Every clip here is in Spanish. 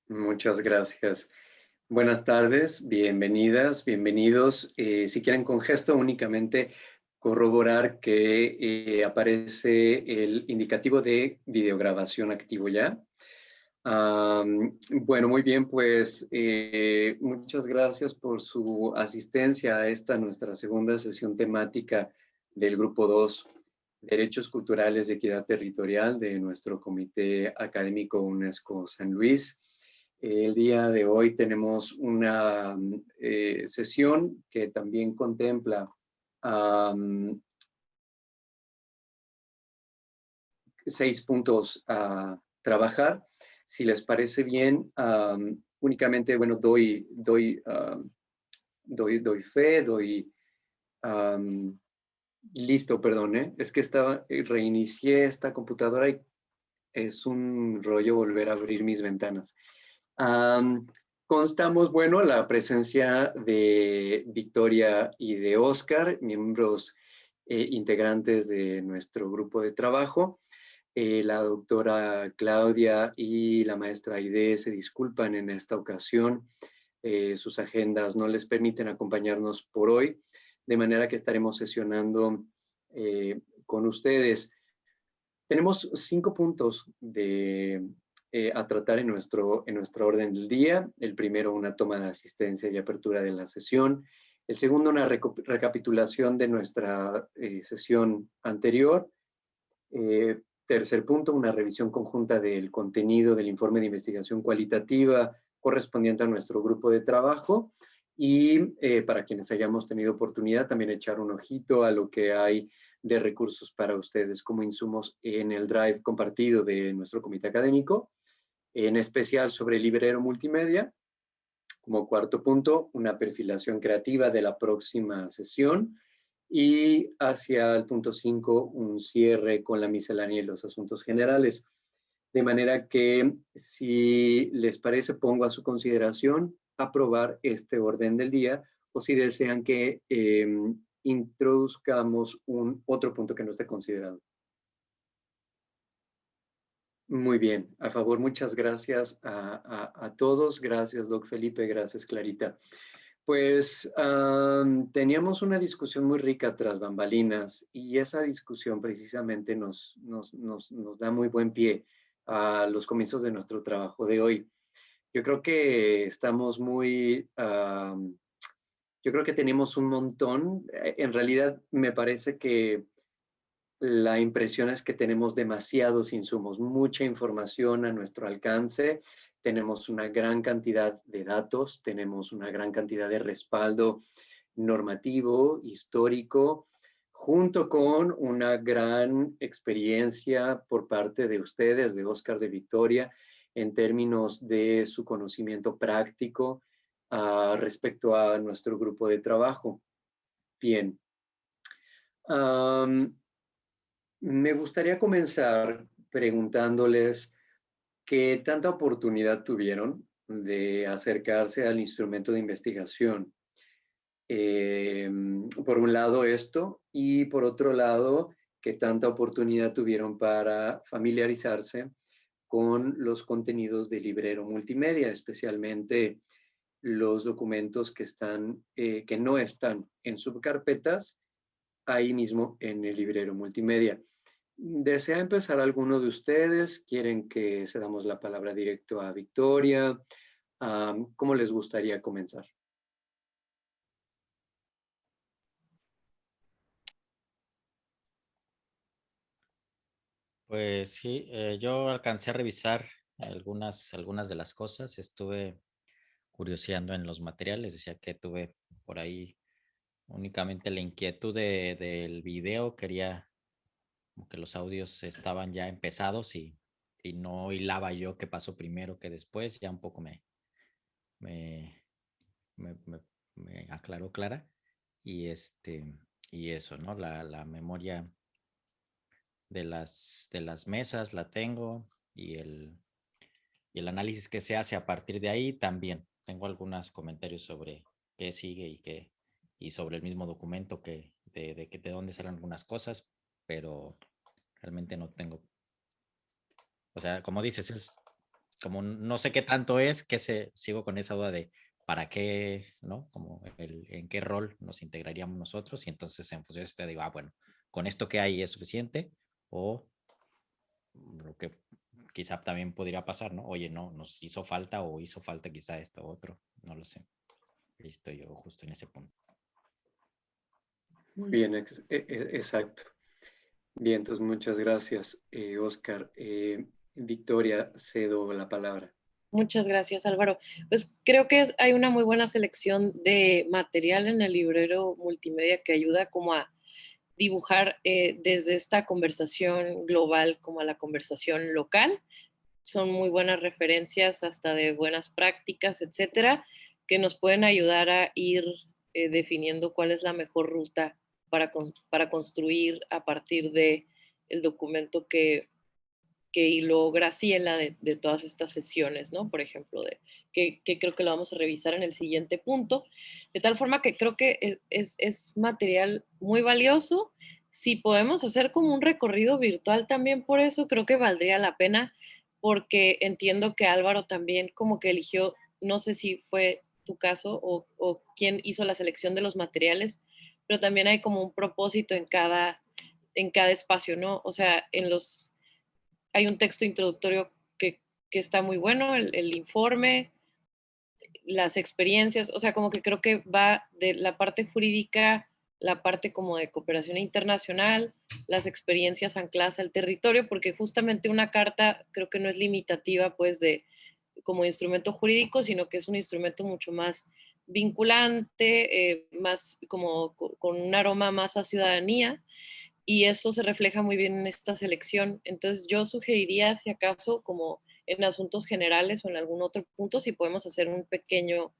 Muchas gracias. Buenas tardes, bienvenidas, bienvenidos. Si quieren con gesto únicamente corroborar que aparece el indicativo de videograbación activo ya. Bueno, muy bien, pues muchas gracias por su asistencia a esta nuestra segunda sesión temática del Grupo 2, Derechos Culturales de Equidad Territorial de nuestro Comité Académico UNESCO San Luis. El día de hoy tenemos una sesión que también contempla um, 6 puntos a trabajar. Si les parece bien, únicamente, bueno, doy fe, listo, perdón, es que reinicié esta computadora y es un rollo volver a abrir mis ventanas. Constamos, bueno, la presencia de Victoria y de Oscar, miembros integrantes de nuestro grupo de trabajo. La doctora Claudia y la maestra Aide se disculpan en esta ocasión. Sus agendas no les permiten acompañarnos por hoy, de manera que estaremos sesionando con ustedes. Tenemos 5 puntos a tratar en nuestro orden del día. El primero, una toma de asistencia y apertura de la sesión. El segundo, una recapitulación de nuestra sesión anterior. Tercer punto, una revisión conjunta del contenido del informe de investigación cualitativa correspondiente a nuestro grupo de trabajo. Y para quienes hayamos tenido oportunidad, también echar un ojito a lo que hay de recursos para ustedes como insumos en el drive compartido de nuestro comité académico, en especial sobre librero multimedia. Como cuarto punto, una perfilación creativa de la próxima sesión. Y hacia el punto 5, un cierre con la miscelánea y los asuntos generales. De manera que, si les parece, pongo a su consideración aprobar este orden del día, o si desean que introduzcamos otro punto que no esté considerado. Muy bien, a favor, muchas gracias a todos. Gracias, Doc Felipe, gracias, Clarita. Pues teníamos una discusión muy rica tras bambalinas y esa discusión precisamente nos da muy buen pie a los comienzos de nuestro trabajo de hoy. Yo creo que estamos yo creo que tenemos un montón. En realidad me parece que la impresión es que tenemos demasiados insumos, mucha información a nuestro alcance, tenemos una gran cantidad de datos, tenemos una gran cantidad de respaldo normativo, histórico, junto con una gran experiencia por parte de ustedes, de Oscar, de Victoria, en términos de su conocimiento práctico respecto a nuestro grupo de trabajo. Bien. Me gustaría comenzar preguntándoles qué tanta oportunidad tuvieron de acercarse al instrumento de investigación. Por un lado esto, y por otro lado, qué tanta oportunidad tuvieron para familiarizarse con los contenidos del librero multimedia, especialmente los documentos que no están en subcarpetas, ahí mismo en el librero multimedia. ¿Desea empezar alguno de ustedes? ¿Quieren que cedamos la palabra directo a Victoria? ¿Cómo les gustaría comenzar? Pues sí, yo alcancé a revisar algunas de las cosas, estuve curioseando en los materiales, decía que tuve por ahí únicamente la inquietud del video, quería como que los audios estaban ya empezados y no hilaba yo qué pasó primero, qué después, ya un poco me, me, me- me aclaró Clara y eso, ¿no? La memoria de las mesas la tengo y el análisis que se hace a partir de ahí también. Tengo algunos comentarios sobre qué sigue y sobre el mismo documento de dónde salen algunas cosas, pero realmente no tengo. O sea, como dices, como no sé qué tanto es, sigo con esa duda de para qué, ¿no? Como en qué rol nos integraríamos nosotros y entonces en función de esto digo, bueno, con esto que hay es suficiente o lo que quizá también podría pasar, ¿no? Oye, no, nos hizo falta o hizo falta quizá esto u otro, no lo sé. Listo, yo justo en ese punto. Muy bien, exacto. Bien, entonces muchas gracias, Oscar. Victoria, cedo la palabra. Muchas gracias, Álvaro. Pues creo que hay una muy buena selección de material en el librero multimedia que ayuda como a dibujar desde esta conversación global como a la conversación local. Son muy buenas referencias hasta de buenas prácticas, etcétera, que nos pueden ayudar a ir definiendo cuál es la mejor ruta para construir a partir de el documento que hiló Graciela de todas estas sesiones, ¿no? Por ejemplo, que creo que lo vamos a revisar en el siguiente punto, de tal forma que creo que es material muy valioso. Si podemos hacer como un recorrido virtual también por eso, creo que valdría la pena, porque entiendo que Álvaro también como que eligió, no sé si fue tu caso o quién hizo la selección de los materiales, pero también hay como un propósito en cada espacio, ¿no? O sea, hay un texto introductorio que está muy bueno, el informe, las experiencias, o sea, como que creo que va de la parte jurídica, la parte como de cooperación internacional, las experiencias ancladas al territorio, porque justamente una carta creo que no es limitativa pues de como instrumento jurídico, sino que es un instrumento mucho más vinculante, más como con un aroma más a ciudadanía, y eso se refleja muy bien en esta selección. Entonces yo sugeriría, si acaso, como en asuntos generales o en algún otro punto, si podemos hacer un pequeño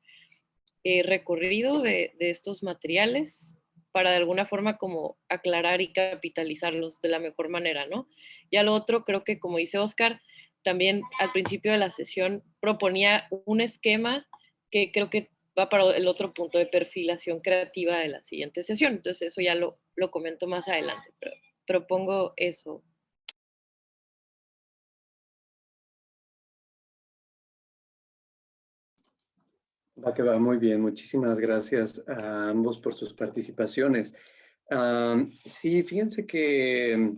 recorrido de estos materiales para de alguna forma como aclarar y capitalizarlos de la mejor manera, ¿no? Ya lo otro, creo que como dice Oscar, también al principio de la sesión proponía un esquema que creo que va para el otro punto de perfilación creativa de la siguiente sesión. Entonces eso ya lo comento más adelante, pero propongo eso. Va que va muy bien. Muchísimas gracias a ambos por sus participaciones. Sí, fíjense que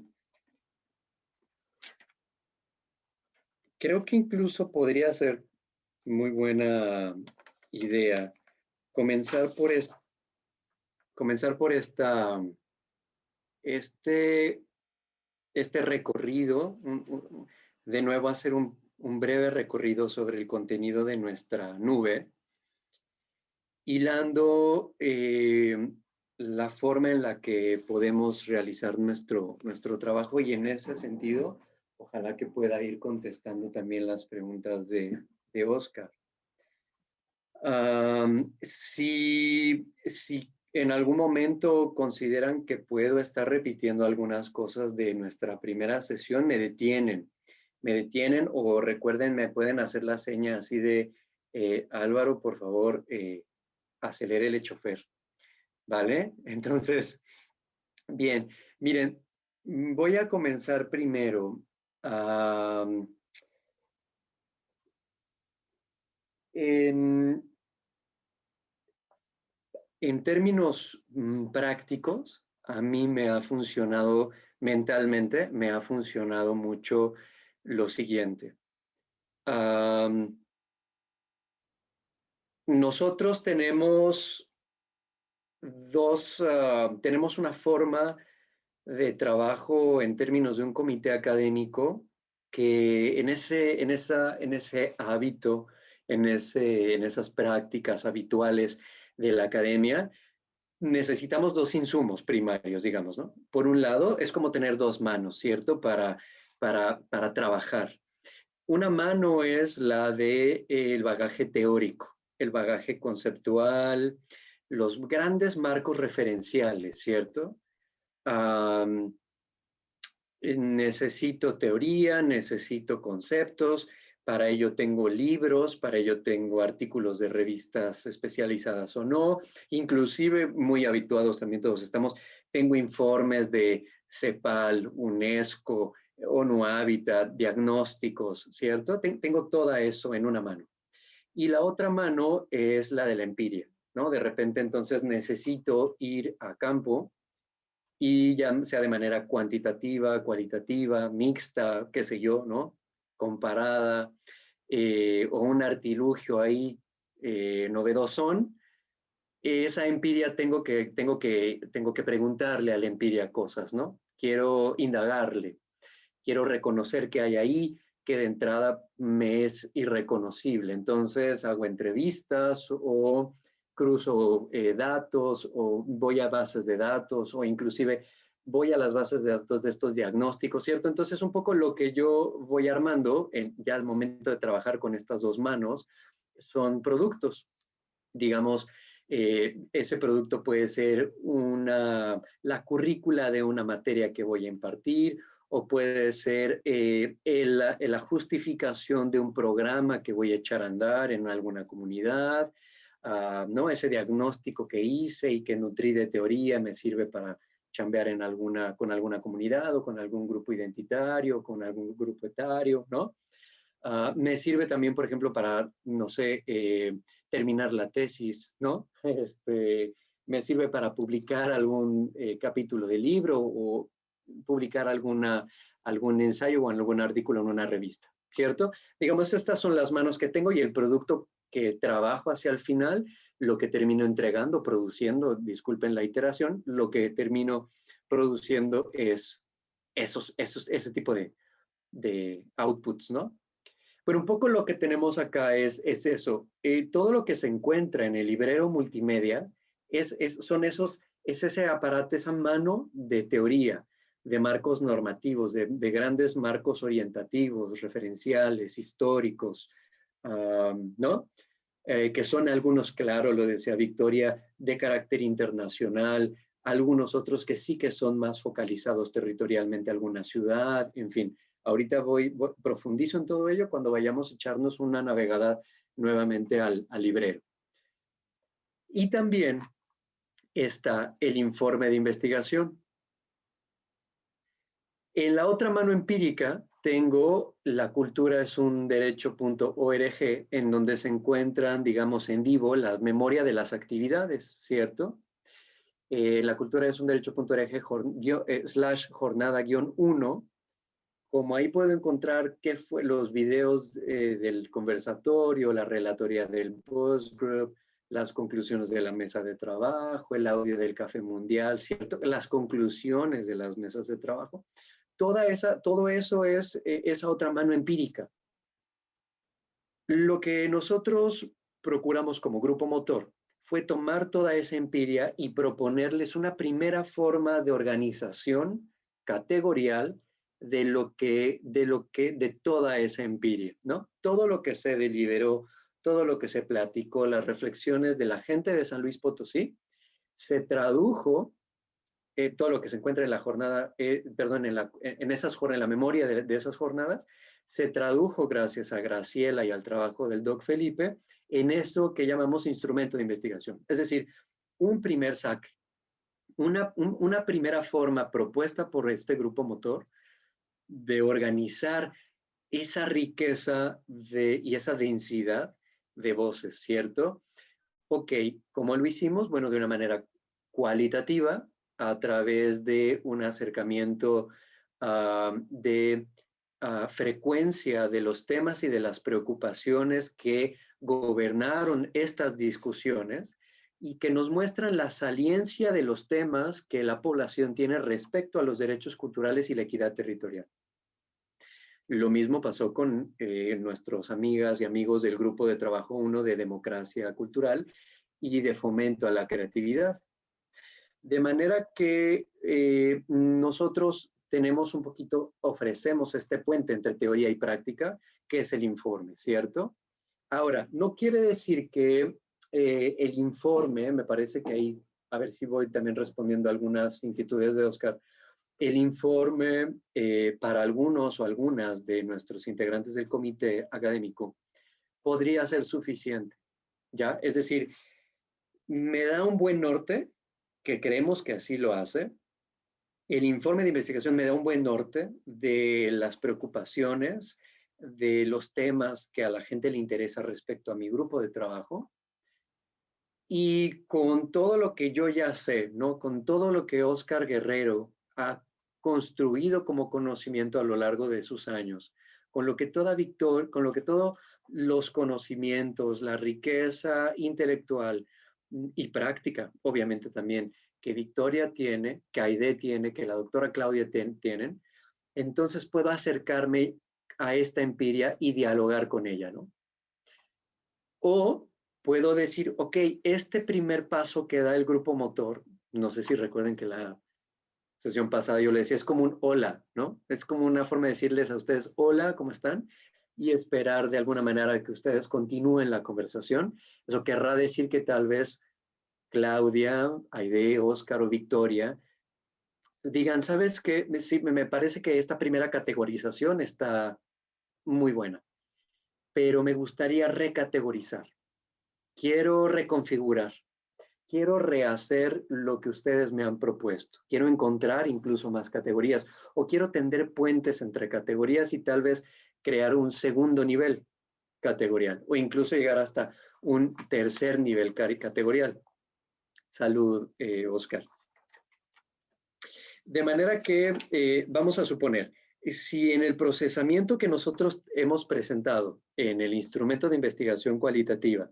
creo que incluso podría ser muy buena idea comenzar por, comenzar por este, este recorrido, de nuevo hacer un breve recorrido sobre el contenido de nuestra nube, hilando la forma en la que podemos realizar nuestro trabajo, y en ese sentido, ojalá que pueda ir contestando también las preguntas de Oscar. Si en algún momento consideran que puedo estar repitiendo algunas cosas de nuestra primera sesión, me detienen o recuerden, me pueden hacer la seña así de, Álvaro, por favor, acelere el chofer, ¿vale? Entonces, bien, miren, voy a comenzar primero. En, En términos prácticos, a mí me ha funcionado mentalmente, me ha funcionado mucho lo siguiente. Nosotros tenemos tenemos una forma de trabajo en términos de un comité académico que en ese hábito, en esas prácticas habituales de la academia, necesitamos dos insumos primarios, digamos, ¿no? Por un lado, es como tener dos manos, ¿cierto? Para trabajar. Una mano es la de el bagaje teórico, el bagaje conceptual, los grandes marcos referenciales, ¿cierto? Um, Necesito teoría, necesito conceptos, para ello tengo libros, para ello tengo artículos de revistas especializadas o no, inclusive muy habituados también todos estamos, tengo informes de CEPAL, UNESCO, ONU Habitat, diagnósticos, ¿cierto? Tengo todo eso en una mano. Y la otra mano es la de la empiria, ¿no? De repente entonces necesito ir a campo y ya sea de manera cuantitativa, cualitativa, mixta, qué sé yo, ¿no? Comparada, o un artilugio ahí novedosón, esa empiria tengo que preguntarle a la empiria cosas, ¿no? Quiero indagarle, quiero reconocer qué hay ahí, que de entrada me es irreconocible. Entonces hago entrevistas o cruzo datos o voy a bases de datos o inclusive voy a las bases de datos de estos diagnósticos, ¿cierto? Entonces un poco lo que yo voy armando ya al momento de trabajar con estas dos manos son productos. Digamos, ese producto puede ser la currícula de una materia que voy a impartir, o puede ser la justificación de un programa que voy a echar a andar en alguna comunidad, ¿no? Ese diagnóstico que hice y que nutrí de teoría me sirve para chambear con alguna comunidad o con algún grupo identitario, con algún grupo etario, ¿no? Me sirve también, por ejemplo, para, no sé, terminar la tesis, ¿no? Me sirve para publicar algún capítulo de libro o publicar algún ensayo o algún artículo en una revista, ¿cierto? Digamos, estas son las manos que tengo y el producto que trabajo hacia el final, lo que termino entregando, produciendo, disculpen la iteración, lo que termino produciendo es ese tipo de outputs, ¿no? Pero un poco lo que tenemos acá es eso. Todo lo que se encuentra en el librero multimedia es ese aparato, esa mano de teoría, de marcos normativos, de grandes marcos orientativos, referenciales, históricos, ¿no? Que son algunos, claro, lo decía Victoria, de carácter internacional, algunos otros que sí que son más focalizados territorialmente a alguna ciudad, en fin. Ahorita profundizo en todo ello cuando vayamos a echarnos una navegada nuevamente al librero. Y también está el informe de investigación. En la otra mano empírica tengo La cultura es un derecho.org, en donde se encuentran, digamos, en vivo la memoria de las actividades, ¿cierto? La cultura es un derecho.org /jornada-1. Como ahí puedo encontrar qué fue los videos del conversatorio, la relatoría del postgroup, las conclusiones de la mesa de trabajo, el audio del Café Mundial, ¿cierto? Las conclusiones de las mesas de trabajo. Todo eso es esa otra mano empírica. Lo que nosotros procuramos como grupo motor fue tomar toda esa empiria y proponerles una primera forma de organización categorial de toda esa empiria, ¿no? Todo lo que se deliberó, todo lo que se platicó, las reflexiones de la gente de San Luis Potosí, se tradujo, todo lo que se encuentra en la jornada, perdón, en la memoria de esas jornadas, se tradujo gracias a Graciela y al trabajo del Doc Felipe en esto que llamamos instrumento de investigación. Es decir, un primer saque, una primera forma propuesta por este grupo motor de organizar esa riqueza y esa densidad de voces, ¿cierto? Ok, ¿cómo lo hicimos? Bueno, de una manera cualitativa, a través de un acercamiento de frecuencia de los temas y de las preocupaciones que gobernaron estas discusiones y que nos muestran la saliencia de los temas que la población tiene respecto a los derechos culturales y la equidad territorial. Lo mismo pasó con nuestros amigas y amigos del grupo de trabajo 1 de democracia cultural y de fomento a la creatividad. De manera que nosotros ofrecemos este puente entre teoría y práctica, que es el informe, ¿cierto? Ahora, no quiere decir que el informe, me parece que ahí, a ver si voy también respondiendo a algunas inquietudes de Oscar, el informe para algunos o algunas de nuestros integrantes del comité académico podría ser suficiente, ¿ya? Es decir, me da un buen norte, que creemos que así lo hace, el informe de investigación me da un buen norte de las preocupaciones, de los temas que a la gente le interesa respecto a mi grupo de trabajo. Y con todo lo que yo ya sé, ¿no? Con todo lo que Óscar Guerrero ha construido como conocimiento a lo largo de sus años, con lo que con lo que todos los conocimientos, la riqueza intelectual y práctica, obviamente también, que Victoria tiene, que Aide tiene, que la doctora Claudia tienen, entonces puedo acercarme a esta empiria y dialogar con ella, ¿no? O puedo decir, ok, este primer paso que da el grupo motor, no sé si recuerden que la sesión pasada yo le decía, es como un hola, ¿no? Es como una forma de decirles a ustedes, hola, ¿cómo están? Y esperar de alguna manera que ustedes continúen la conversación. Eso querrá decir que tal vez Claudia, Aide, Óscar o Victoria digan, ¿sabes qué? Sí, me parece que esta primera categorización está muy buena, pero me gustaría recategorizar. Quiero reconfigurar, quiero rehacer lo que ustedes me han propuesto, quiero encontrar incluso más categorías o quiero tender puentes entre categorías y tal vez crear un segundo nivel categorial o incluso llegar hasta un tercer nivel categorial. Salud, Oscar. De manera que vamos a suponer, si en el procesamiento que nosotros hemos presentado en el instrumento de investigación cualitativa,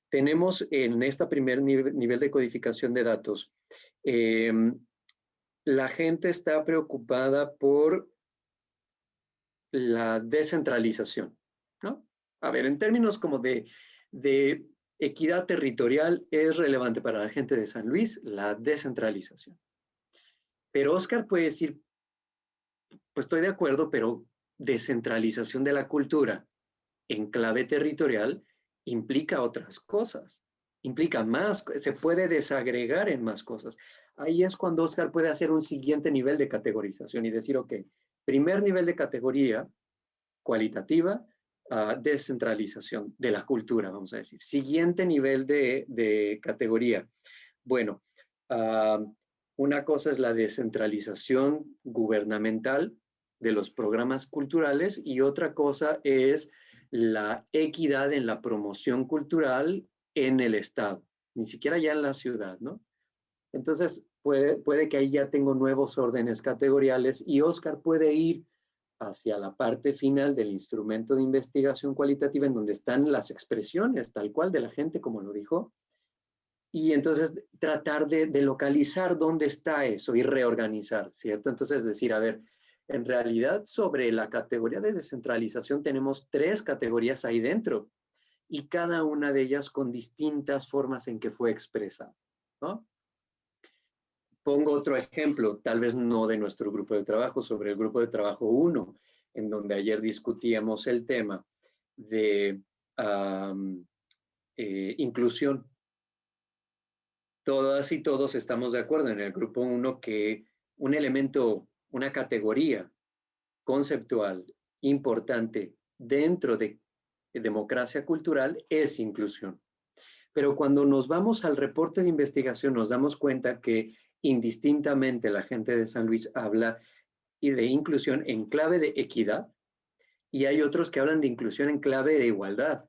tenemos en este primer nivel de codificación de datos, la gente está preocupada por la descentralización, ¿no? A ver, en términos como de equidad territorial, es relevante para la gente de San Luis la descentralización. Pero Óscar puede decir, pues estoy de acuerdo, pero descentralización de la cultura en clave territorial implica otras cosas, implica más, se puede desagregar en más cosas. Ahí es cuando Óscar puede hacer un siguiente nivel de categorización y decir, ok, primer nivel de categoría cualitativa, descentralización de la cultura, vamos a decir. Siguiente nivel de categoría. Bueno, una cosa es la descentralización gubernamental de los programas culturales y otra cosa es la equidad en la promoción cultural en el Estado, ni siquiera ya en la ciudad, ¿no? Entonces, puede que ahí ya tengo nuevos órdenes categoriales y Óscar puede ir hacia la parte final del instrumento de investigación cualitativa en donde están las expresiones tal cual de la gente, como lo dijo, y entonces tratar de localizar dónde está eso y reorganizar, ¿cierto? Entonces decir, a ver, en realidad sobre la categoría de descentralización tenemos 3 categorías ahí dentro y cada una de ellas con distintas formas en que fue expresada, ¿no? Pongo otro ejemplo, tal vez no de nuestro grupo de trabajo, sobre el grupo de trabajo 1, en donde ayer discutíamos el tema de inclusión. Todas y todos estamos de acuerdo en el grupo 1 que un elemento, una categoría conceptual importante dentro de democracia cultural es inclusión. Pero cuando nos vamos al reporte de investigación nos damos cuenta que indistintamente la gente de San Luis habla y de inclusión en clave de equidad y hay otros que hablan de inclusión en clave de igualdad.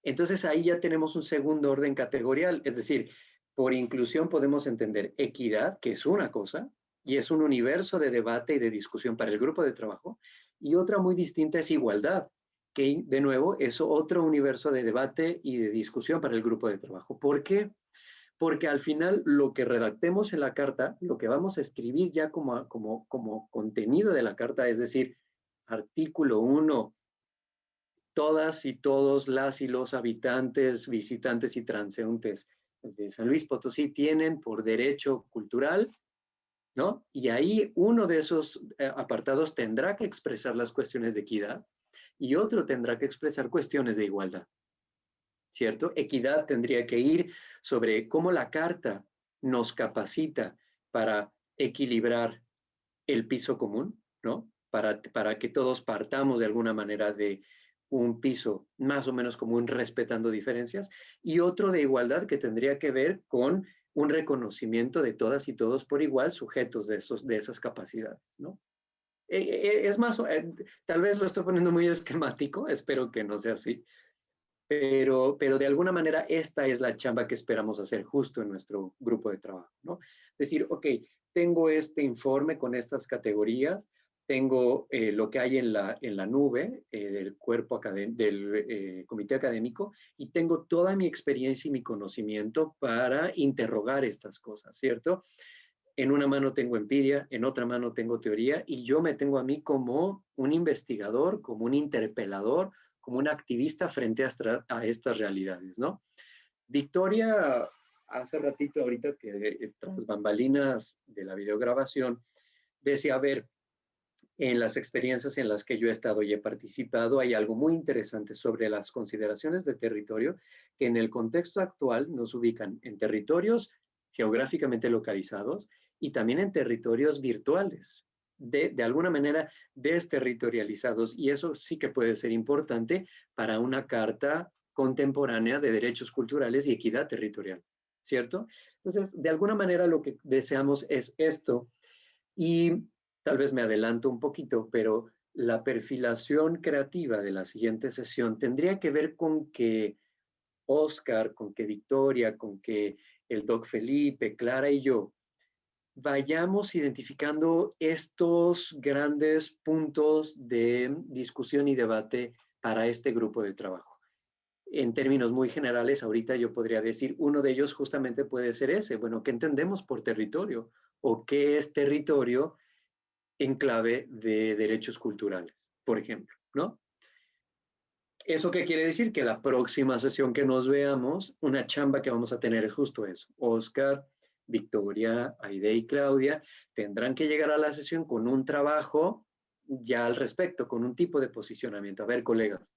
Entonces ahí ya tenemos un segundo orden categorial, es decir, por inclusión podemos entender equidad, que es una cosa, y es un universo de debate y de discusión para el grupo de trabajo, y otra muy distinta es igualdad, que de nuevo es otro universo de debate y de discusión para el grupo de trabajo. ¿Por qué? Porque al final lo que redactemos en la carta, lo que vamos a escribir ya como contenido de la carta, es decir, artículo 1, todas y todos las y los habitantes, visitantes y transeúntes de San Luis Potosí tienen por derecho cultural, ¿no? Y ahí uno de esos apartados tendrá que expresar las cuestiones de equidad y otro tendrá que expresar cuestiones de igualdad, ¿cierto? Equidad tendría que ir sobre cómo la carta nos capacita para equilibrar el piso común, ¿no? Para que todos partamos de alguna manera de un piso más o menos común respetando diferencias, y otro de igualdad que tendría que ver con un reconocimiento de todas y todos por igual sujetos de esas capacidades, ¿no? Es más, tal vez lo estoy poniendo muy esquemático, espero que no sea así, pero de alguna manera esta es la chamba que esperamos hacer justo en nuestro grupo de trabajo, ¿no? Decir, ok, tengo este informe con estas categorías, tengo lo que hay en la nube del del comité académico y tengo toda mi experiencia y mi conocimiento para interrogar estas cosas, ¿cierto? En una mano tengo empiria, en otra mano tengo teoría y yo me tengo a mí como un investigador, como un interpelador, como un activista frente a estas realidades, ¿no? Victoria, hace ratito ahorita que tras bambalinas de la videograbación, decía, a ver, en las experiencias en las que yo he estado y he participado, hay algo muy interesante sobre las consideraciones de territorio que en el contexto actual nos ubican en territorios geográficamente localizados y también en territorios virtuales, de alguna manera desterritorializados. Y eso sí que puede ser importante para una carta contemporánea de derechos culturales y equidad territorial, ¿cierto? Entonces, de alguna manera lo que deseamos es esto. Y tal vez me adelanto un poquito, pero la perfilación creativa de la siguiente sesión tendría que ver con que Oscar, con que Victoria, con que el doc Felipe, Clara y yo vayamos identificando estos grandes puntos de discusión y debate para este grupo de trabajo. En términos muy generales, ahorita yo podría decir, uno de ellos justamente puede ser ese, bueno, ¿qué entendemos por territorio? ¿O qué es territorio en clave de derechos culturales, por ejemplo, ¿no? ¿Eso qué quiere decir? Que la próxima sesión que nos veamos, una chamba que vamos a tener es justo eso. Oscar, Victoria, Aide y Claudia tendrán que llegar a la sesión con un trabajo ya al respecto, con un tipo de posicionamiento. A ver, colegas,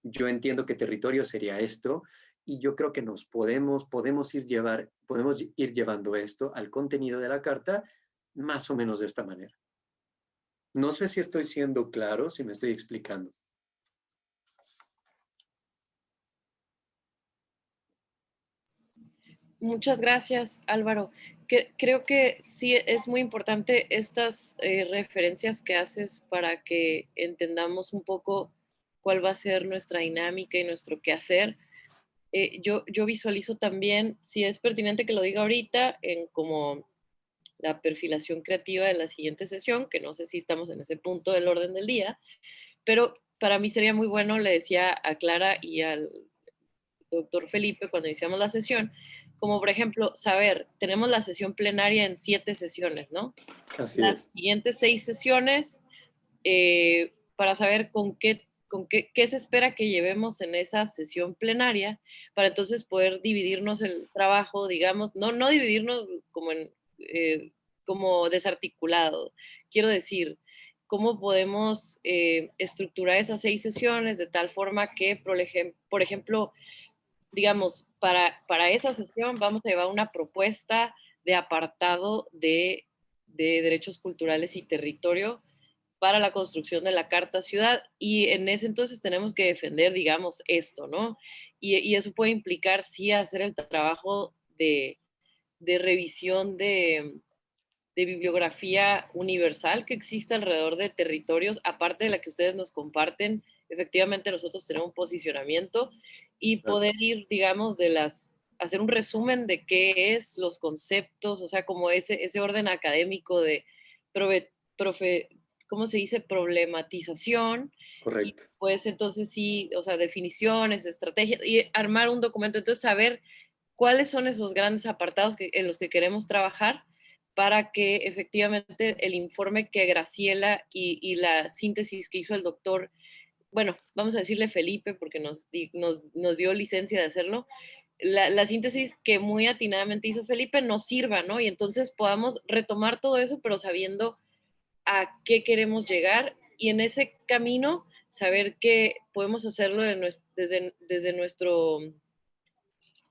yo entiendo que territorio sería esto y yo creo que podemos ir llevando esto al contenido de la carta más o menos de esta manera. No sé si estoy siendo claro, si me estoy explicando. Muchas gracias, Álvaro. Creo que sí es muy importante estas referencias que haces para que entendamos un poco cuál va a ser nuestra dinámica y nuestro quehacer. Yo visualizo también, si es pertinente que lo diga ahorita, en como la perfilación creativa de la siguiente sesión, que no sé si estamos en ese punto del orden del día, pero para mí sería muy bueno, le decía a Clara y al doctor Felipe cuando iniciamos la sesión, como por ejemplo, saber, tenemos la sesión plenaria en 7 sesiones, ¿no? Así Las es. siguientes 6 sesiones, para saber qué se espera que llevemos en esa sesión plenaria, para entonces poder dividirnos el trabajo, digamos, no dividirnos como como desarticulado. Quiero decir, cómo podemos estructurar esas 6 sesiones de tal forma que, por ejemplo, digamos, para esa sesión vamos a llevar una propuesta de apartado de derechos culturales y territorio para la construcción de la Carta Ciudad y en ese entonces tenemos que defender, digamos, esto, ¿no? Y eso puede implicar, sí, hacer el trabajo de revisión de bibliografía universal que existe alrededor de territorios, aparte de la que ustedes nos comparten, efectivamente nosotros tenemos un posicionamiento y poder ir, digamos, hacer un resumen de qué es los conceptos, o sea, como ese orden académico de ¿cómo se dice? Problematización. Y Correcto. pues entonces sí, o sea, definiciones, estrategias, y armar un documento, entonces saber cuáles son esos grandes apartados en los que queremos trabajar para que efectivamente el informe que Graciela y la síntesis que hizo el doctor, bueno, vamos a decirle Felipe porque nos dio licencia de hacerlo, la síntesis que muy atinadamente hizo Felipe nos sirva, ¿no? Y entonces podamos retomar todo eso, pero sabiendo a qué queremos llegar y en ese camino saber que podemos hacerlo desde nuestro,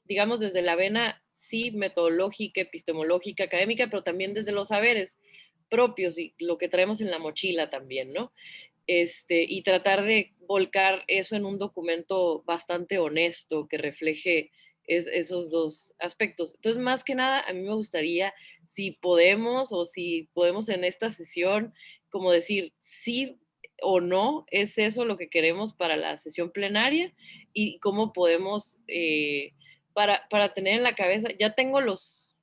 digamos, desde la vena, sí, metodológica, epistemológica, académica, pero también desde los saberes propios y lo que traemos en la mochila también, ¿no? Y tratar de volcar eso en un documento bastante honesto que refleje esos dos aspectos. Entonces, más que nada, a mí me gustaría, si podemos o si podemos en esta sesión, como decir sí o no, es eso lo que queremos para la sesión plenaria y cómo podemos, para tener en la cabeza, ya tengo las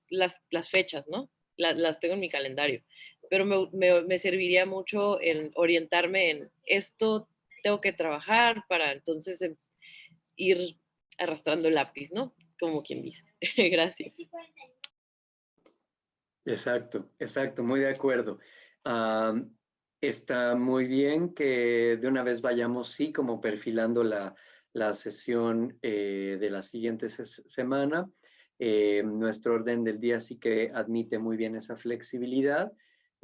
fechas, ¿no? Las tengo en mi calendario, pero me serviría mucho en orientarme en esto tengo que trabajar para entonces ir arrastrando el lápiz, ¿no? Como quien dice. Gracias. Exacto, exacto, muy de acuerdo. Am, Está muy bien que de una vez vayamos, sí, como perfilando la sesión de la siguiente semana. Nuestro orden del día sí que admite muy bien esa flexibilidad.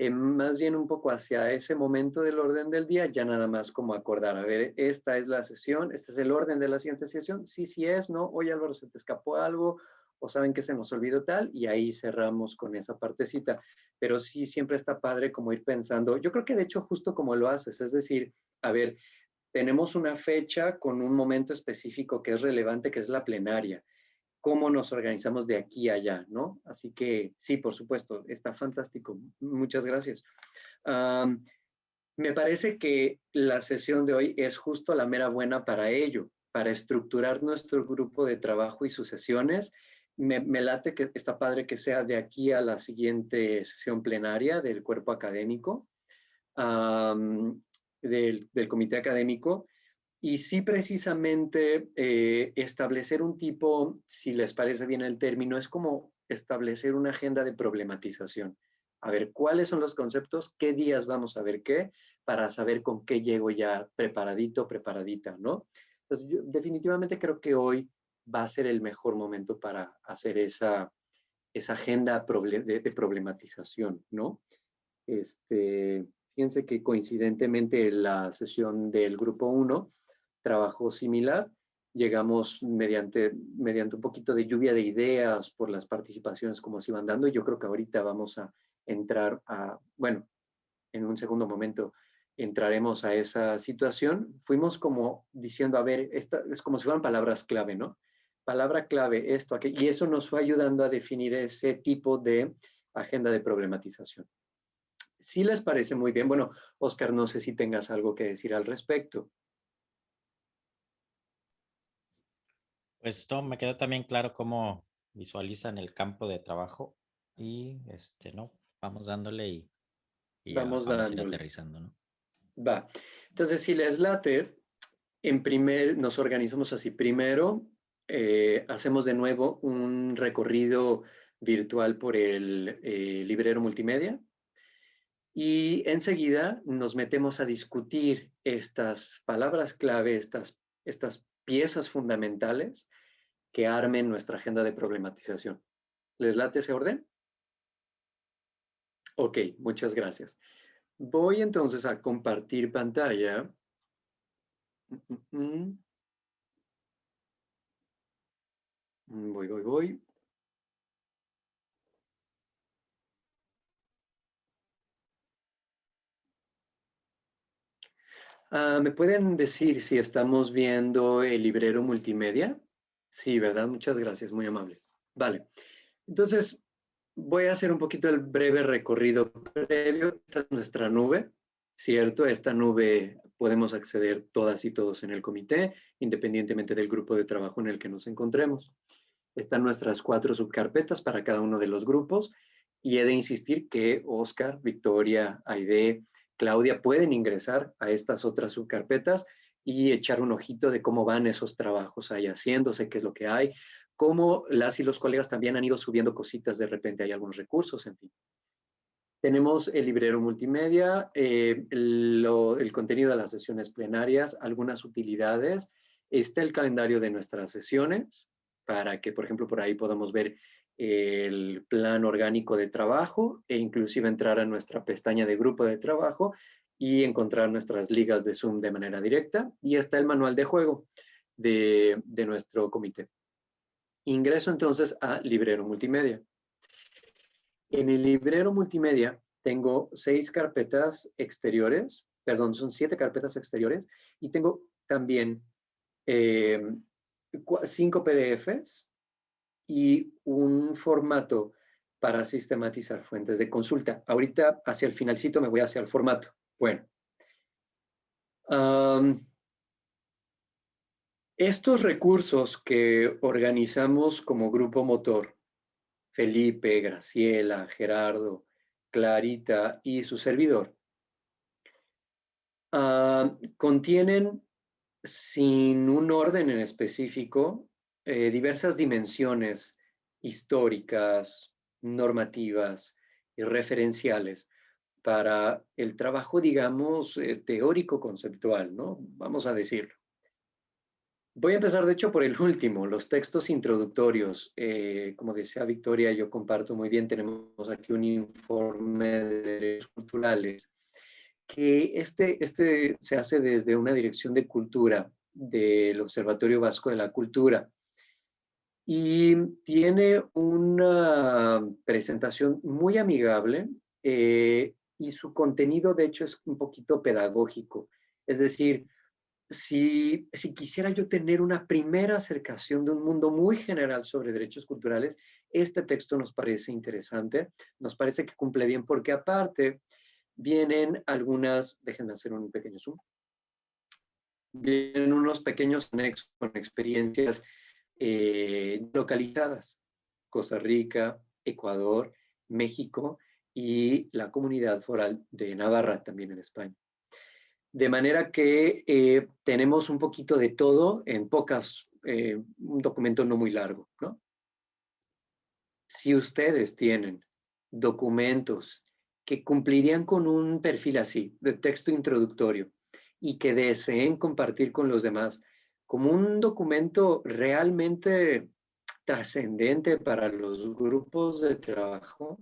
Más bien un poco hacia ese momento del orden del día, ya nada más como acordar, a ver, esta es la sesión, este es el orden de la siguiente sesión, sí, sí es, ¿no? Oye Álvaro, se te escapó algo, o saben que se nos olvidó tal, y ahí cerramos con esa partecita. Pero sí, siempre está padre como ir pensando, yo creo que de hecho justo como lo haces, es decir, a ver, tenemos una fecha con un momento específico que es relevante, que es la plenaria. ¿Cómo nos organizamos de aquí a allá, no? Así que sí, por supuesto, está fantástico. Muchas gracias. Um, Me parece que la sesión de hoy es justo la mera buena para ello, para estructurar nuestro grupo de trabajo y sus sesiones. Me late que está padre que sea de aquí a la siguiente sesión plenaria del cuerpo académico, del comité académico. Y sí, precisamente establecer un tipo, si les parece bien el término, es como establecer una agenda de problematización. A ver, ¿cuáles son los conceptos? ¿Qué días vamos a ver qué? Para saber con qué llego ya preparadito, preparadita, ¿no? Entonces, yo definitivamente creo que hoy va a ser el mejor momento para hacer esa agenda de problematización, ¿no? Fíjense que coincidentemente la sesión del grupo 1 trabajó similar. Llegamos mediante un poquito de lluvia de ideas por las participaciones como se iban dando. Y yo creo que ahorita vamos a entrar bueno, en un segundo momento entraremos a esa situación. Fuimos como diciendo, a ver, esta, es como si fueran palabras clave, ¿no? Palabra clave, esto, aquello. Y eso nos fue ayudando a definir ese tipo de agenda de problematización. Si les parece muy bien, bueno, Oscar, no sé si tengas algo que decir al respecto. Pues no, me quedó también claro cómo visualizan el campo de trabajo y no, vamos dándole y ya Vamos vamos a ir dándole. aterrizando, ¿no? Va. Entonces, si les late, nos organizamos así. Primero, hacemos de nuevo un recorrido virtual por el librero multimedia y enseguida nos metemos a discutir estas palabras clave, estas piezas fundamentales que armen nuestra agenda de problematización. ¿Les late ese orden? Ok, muchas gracias. Voy entonces a compartir pantalla. Voy. ¿Me pueden decir si estamos viendo el librero multimedia? Sí, ¿verdad? Muchas gracias, muy amables. Vale. Entonces, voy a hacer un poquito el breve recorrido previo. Esta es nuestra nube, ¿cierto? Esta nube podemos acceder todas y todos en el comité, independientemente del grupo de trabajo en el que nos encontremos. Están nuestras 4 subcarpetas para cada uno de los grupos y he de insistir que Oscar, Victoria, Aide, Claudia pueden ingresar a estas otras subcarpetas y echar un ojito de cómo van esos trabajos ahí haciéndose, qué es lo que hay, cómo las y los colegas también han ido subiendo cositas, de repente hay algunos recursos, en fin. Tenemos el librero multimedia, el contenido de las sesiones plenarias, algunas utilidades. Está el calendario de nuestras sesiones, para que, por ejemplo, por ahí podamos ver el plan orgánico de trabajo e inclusive entrar a nuestra pestaña de grupo de trabajo y encontrar nuestras ligas de Zoom de manera directa. Y está el manual de juego de nuestro comité. Ingreso entonces a librero multimedia. En el librero multimedia tengo 6 carpetas exteriores, perdón, son 7 carpetas exteriores y tengo también 5 PDFs y un formato para sistematizar fuentes de consulta. Ahorita, hacia el finalcito, me voy hacia el formato. Bueno. Estos recursos que organizamos como grupo motor, Felipe, Graciela, Gerardo, Clarita y su servidor, contienen, sin un orden en específico, diversas dimensiones históricas, normativas y referenciales para el trabajo, digamos, teórico-conceptual, ¿no? Vamos a decirlo. Voy a empezar, de hecho, por el último, los textos introductorios. Como decía Victoria, yo comparto muy bien, tenemos aquí un informe de derechos culturales, que este se hace desde una dirección de cultura del Observatorio Vasco de la Cultura y tiene una presentación muy amigable y su contenido, de hecho, es un poquito pedagógico. Es decir, si quisiera yo tener una primera acercación de un mundo muy general sobre derechos culturales, este texto nos parece interesante, nos parece que cumple bien, porque aparte vienen algunas, déjenme hacer un pequeño zoom, vienen unos pequeños anexos con experiencias localizadas, Costa Rica, Ecuador, México y la comunidad foral de Navarra, también en España. De manera que tenemos un poquito de todo en un documento no muy largo, ¿no? Si ustedes tienen documentos que cumplirían con un perfil así, de texto introductorio, y que deseen compartir con los demás, como un documento realmente trascendente para los grupos de trabajo,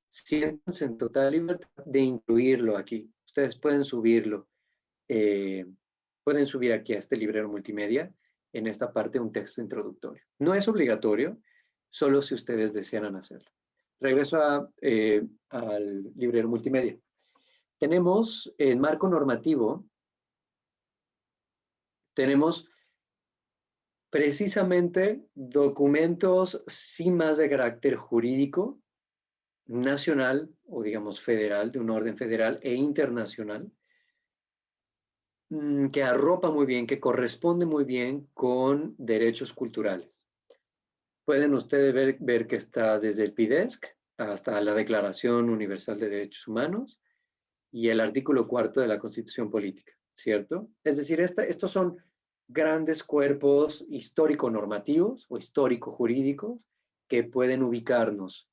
siéntanse en total libertad de incluirlo aquí. Ustedes pueden subirlo. Pueden subir aquí a este librero multimedia, en esta parte, un texto introductorio. No es obligatorio, solo si ustedes desean hacerlo. Regreso al librero multimedia. Tenemos el marco normativo, tenemos precisamente documentos sí más de carácter jurídico, nacional o digamos federal, de un orden federal e internacional, que arropa muy bien, que corresponde muy bien con derechos culturales. Pueden ustedes ver que está desde el PIDESC hasta la Declaración Universal de Derechos Humanos y el artículo 4 de la Constitución Política, ¿cierto? Es decir, estos son grandes cuerpos histórico-normativos o histórico-jurídicos que pueden ubicarnos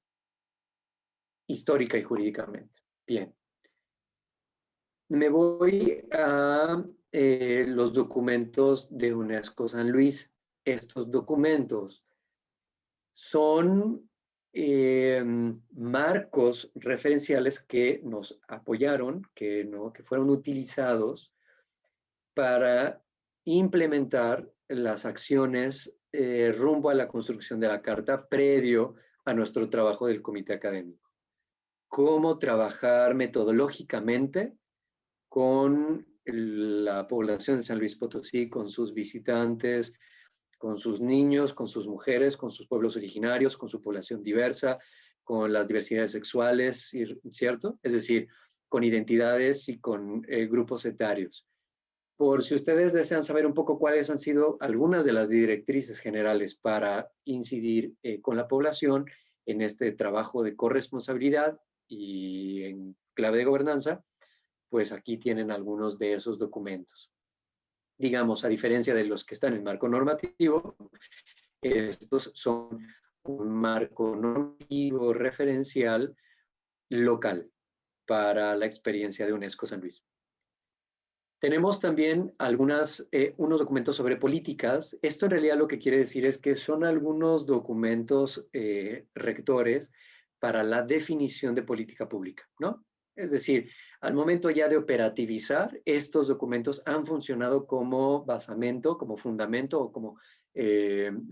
histórica y jurídicamente. Bien. Me voy a los documentos de UNESCO San Luis. Estos documentos son marcos referenciales que nos apoyaron, que fueron utilizados para implementar las acciones rumbo a la construcción de la Carta previo a nuestro trabajo del comité académico. Cómo trabajar metodológicamente con la población de San Luis Potosí, con sus visitantes, con sus niños, con sus mujeres, con sus pueblos originarios, con su población diversa, con las diversidades sexuales, ¿cierto? Es decir, con identidades y con grupos etarios. Por si ustedes desean saber un poco cuáles han sido algunas de las directrices generales para incidir con la población en este trabajo de corresponsabilidad y en clave de gobernanza, pues aquí tienen algunos de esos documentos. Digamos, a diferencia de los que están en el marco normativo, estos son un marco normativo referencial local para la experiencia de UNESCO San Luis. Tenemos también unos documentos sobre políticas. Esto en realidad lo que quiere decir es que son algunos documentos rectores para la definición de política pública, ¿no? Es decir, al momento ya de operativizar, estos documentos han funcionado como basamento, como fundamento o como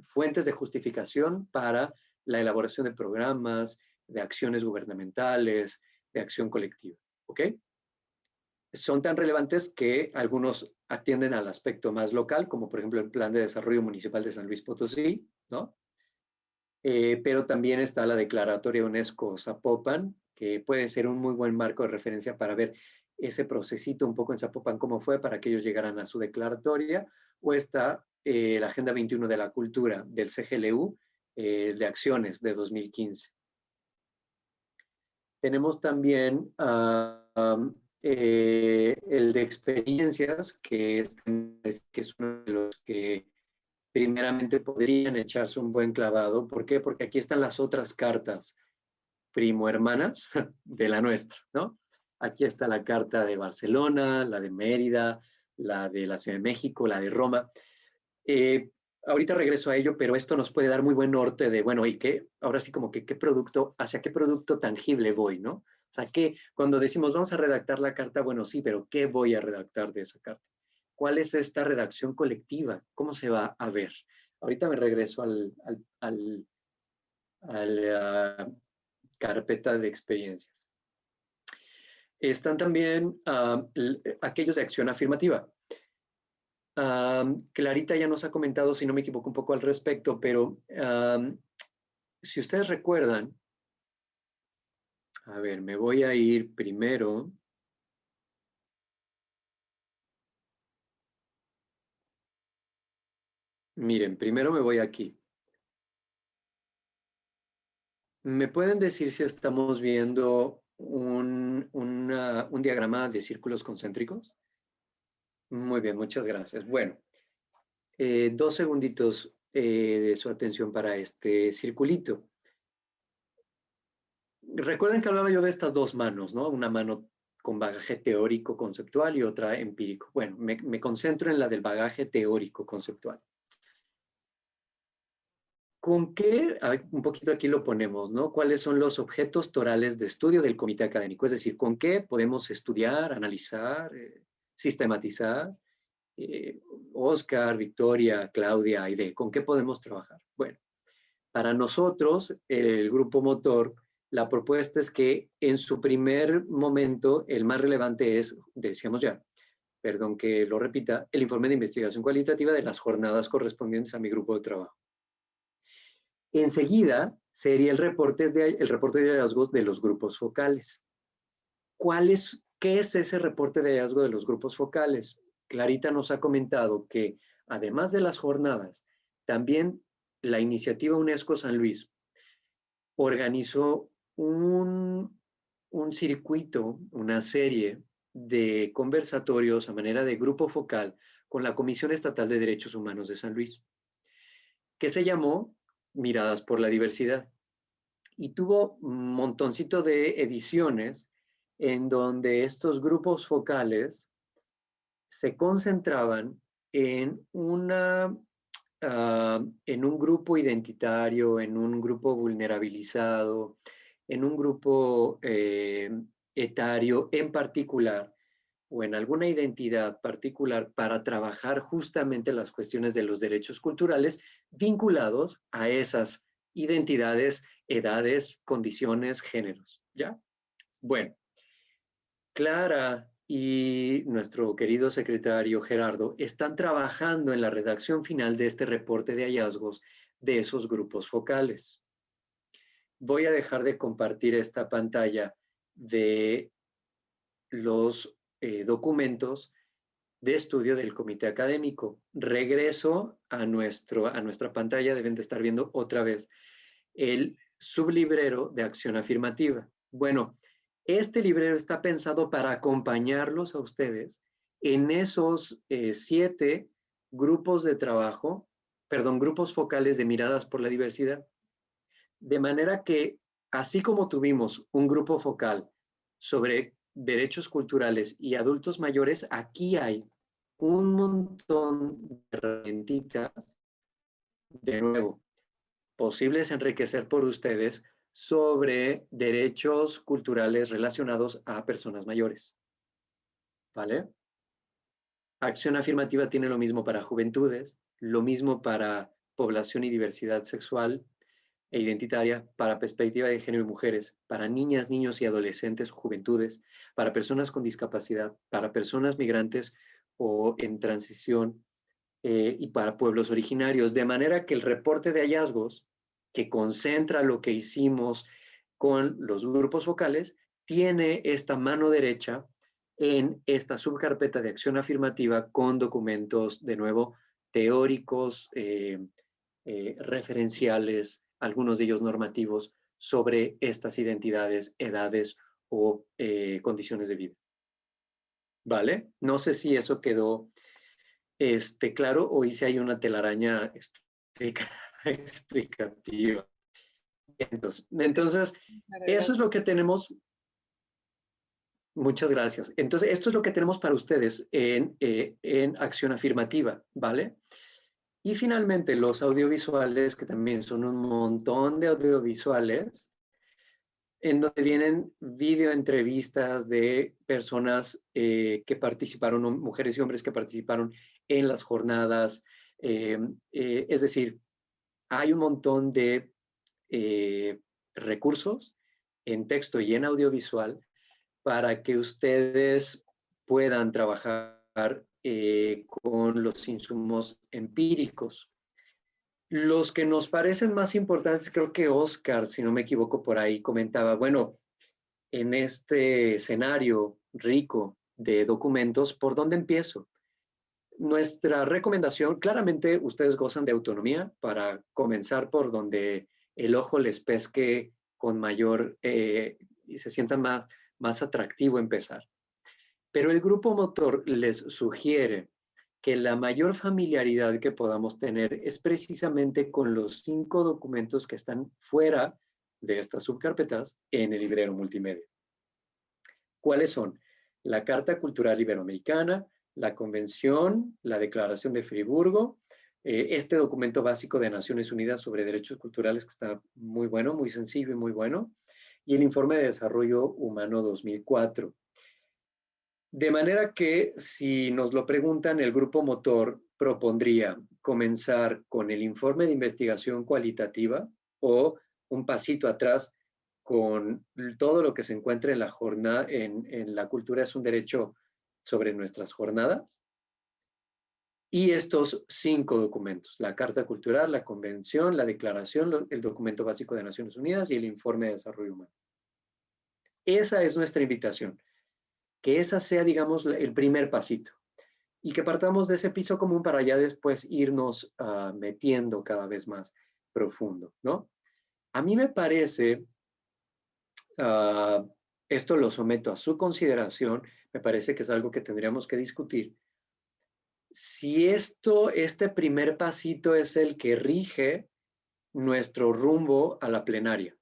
fuentes de justificación para la elaboración de programas, de acciones gubernamentales, de acción colectiva, ¿ok? Son tan relevantes que algunos atienden al aspecto más local, como por ejemplo el Plan de Desarrollo Municipal de San Luis Potosí, ¿no? pero también está la Declaratoria UNESCO Zapopan, que puede ser un muy buen marco de referencia para ver ese procesito un poco en Zapopan, cómo fue para que ellos llegaran a su declaratoria, o está la Agenda 21 de la Cultura del CGLU, de acciones de 2015. Tenemos también el de experiencias, que es uno de los que primeramente podrían echarse un buen clavado. ¿Por qué? Porque aquí están las otras cartas primo hermanas de la nuestra, ¿no? Aquí está la carta de Barcelona, la de Mérida, la de la Ciudad de México, la de Roma. Ahorita regreso a ello, pero esto nos puede dar muy buen norte de, bueno, ¿y qué? Ahora sí como que qué producto, hacia qué producto tangible voy, ¿no? O sea, que cuando decimos vamos a redactar la carta, bueno, sí, pero ¿qué voy a redactar de esa carta? ¿Cuál es esta redacción colectiva? ¿Cómo se va a ver? Ahorita me regreso a la carpeta de experiencias. Están también aquellos de acción afirmativa. Clarita ya nos ha comentado, si no me equivoco, un poco al respecto, pero si ustedes recuerdan, a ver, me voy a ir primero. Miren, primero me voy aquí. ¿Me pueden decir si estamos viendo un diagrama de círculos concéntricos? Muy bien, muchas gracias. Bueno, 2 segunditos de su atención para este circulito. Recuerden que hablaba yo de estas dos manos, ¿no? Una mano con bagaje teórico conceptual y otra empírico. Bueno, me concentro en la del bagaje teórico conceptual. ¿Con qué? Un poquito aquí lo ponemos, ¿no? ¿Cuáles son los objetos torales de estudio del comité académico? Es decir, ¿con qué podemos estudiar, analizar, sistematizar? Oscar, Victoria, Claudia, Aide, ¿con qué podemos trabajar? Bueno, para nosotros, el grupo motor, la propuesta es que en su primer momento, el más relevante es, decíamos ya, perdón que lo repita, el informe de investigación cualitativa de las jornadas correspondientes a mi grupo de trabajo. Enseguida sería el reporte de hallazgos de los grupos focales. ¿Qué es ese reporte de hallazgo de los grupos focales? Clarita nos ha comentado que además de las jornadas, también la iniciativa UNESCO San Luis organizó un circuito, una serie de conversatorios a manera de grupo focal con la Comisión Estatal de Derechos Humanos de San Luis, que se llamó Miradas por la Diversidad. Y tuvo un montoncito de ediciones en donde estos grupos focales se concentraban en en un grupo identitario, en un grupo vulnerabilizado, en un grupo etario en particular o en alguna identidad particular para trabajar justamente las cuestiones de los derechos culturales vinculados a esas identidades, edades, condiciones, géneros, ¿ya? Bueno, Clara y nuestro querido secretario Gerardo están trabajando en la redacción final de este reporte de hallazgos de esos grupos focales. Voy a dejar de compartir esta pantalla de los documentos de estudio del comité académico. Regreso a nuestra pantalla, deben de estar viendo otra vez el sublibrero de acción afirmativa. Bueno, este librero está pensado para acompañarlos a ustedes en esos 7 grupos de trabajo, grupos focales de miradas por la diversidad. De manera que, así como tuvimos un grupo focal sobre derechos culturales y adultos mayores, aquí hay un montón de herramientitas, de nuevo, posibles enriquecer por ustedes sobre derechos culturales relacionados a personas mayores. ¿Vale? Acción afirmativa tiene lo mismo para juventudes, lo mismo para población y diversidad sexual e identitaria, para perspectiva de género y mujeres, para niñas, niños y adolescentes o juventudes, para personas con discapacidad, para personas migrantes o en transición y para pueblos originarios. De manera que el reporte de hallazgos que concentra lo que hicimos con los grupos focales, tiene esta mano derecha en esta subcarpeta de acción afirmativa con documentos, de nuevo, teóricos, referenciales, algunos de ellos normativos, sobre estas identidades, edades o condiciones de vida. ¿Vale? No sé si eso quedó claro o hice ahí una telaraña explicativa. Entonces, eso es lo que tenemos. Muchas gracias. Entonces, esto es lo que tenemos para ustedes en acción afirmativa, ¿vale? Y finalmente, los audiovisuales, que también son un montón de audiovisuales, en donde vienen videoentrevistas de personas que participaron, mujeres y hombres que participaron en las jornadas. Es decir, hay un montón de recursos en texto y en audiovisual para que ustedes puedan trabajar con los insumos empíricos. Los que nos parecen más importantes, creo que Oscar, si no me equivoco, por ahí comentaba, bueno, en este escenario rico de documentos, ¿por dónde empiezo? Nuestra recomendación, claramente ustedes gozan de autonomía para comenzar por donde el ojo les pesque con mayor y se sientan más atractivo empezar. Pero el grupo motor les sugiere que la mayor familiaridad que podamos tener es precisamente con los 5 documentos que están fuera de estas subcarpetas en el librero multimedia. ¿Cuáles son? La Carta Cultural Iberoamericana, la Convención, la Declaración de Friburgo, este documento básico de Naciones Unidas sobre Derechos Culturales, que está muy bueno, muy sencillo y muy bueno, y el Informe de Desarrollo Humano 2004. De manera que, si nos lo preguntan, el grupo motor propondría comenzar con el informe de investigación cualitativa o un pasito atrás con todo lo que se encuentra en la jornada, en la cultura es un derecho sobre nuestras jornadas. Y estos 5 documentos, la Carta Cultural, la Convención, la Declaración, el Documento Básico de Naciones Unidas y el Informe de Desarrollo Humano. Esa es nuestra invitación. Que esa sea, digamos, el primer pasito. Y que partamos de ese piso común para ya después irnos metiendo cada vez más profundo, ¿no? A mí me parece, esto lo someto a su consideración, me parece que es algo que tendríamos que discutir. Si este primer pasito es el que rige nuestro rumbo a la plenaria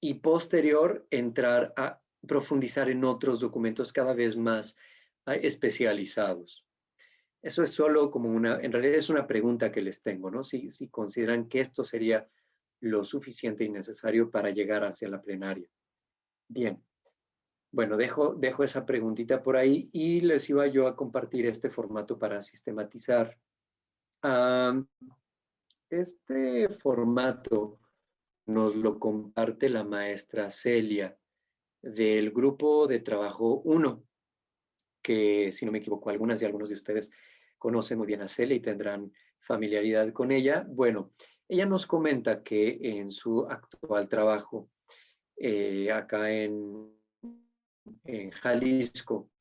y posterior entrar a profundizar en otros documentos cada vez más especializados. Eso es solo como en realidad es una pregunta que les tengo, ¿no? Si consideran que esto sería lo suficiente y necesario para llegar hacia la plenaria. Bien, bueno, dejo esa preguntita por ahí y les iba yo a compartir este formato para sistematizar. Este formato nos lo comparte la maestra Celia del grupo de trabajo 1, que si no me equivoco, algunas y algunos de ustedes conocen muy bien a Celia y tendrán familiaridad con ella. Bueno, ella nos comenta que en su actual trabajo acá en Jalisco,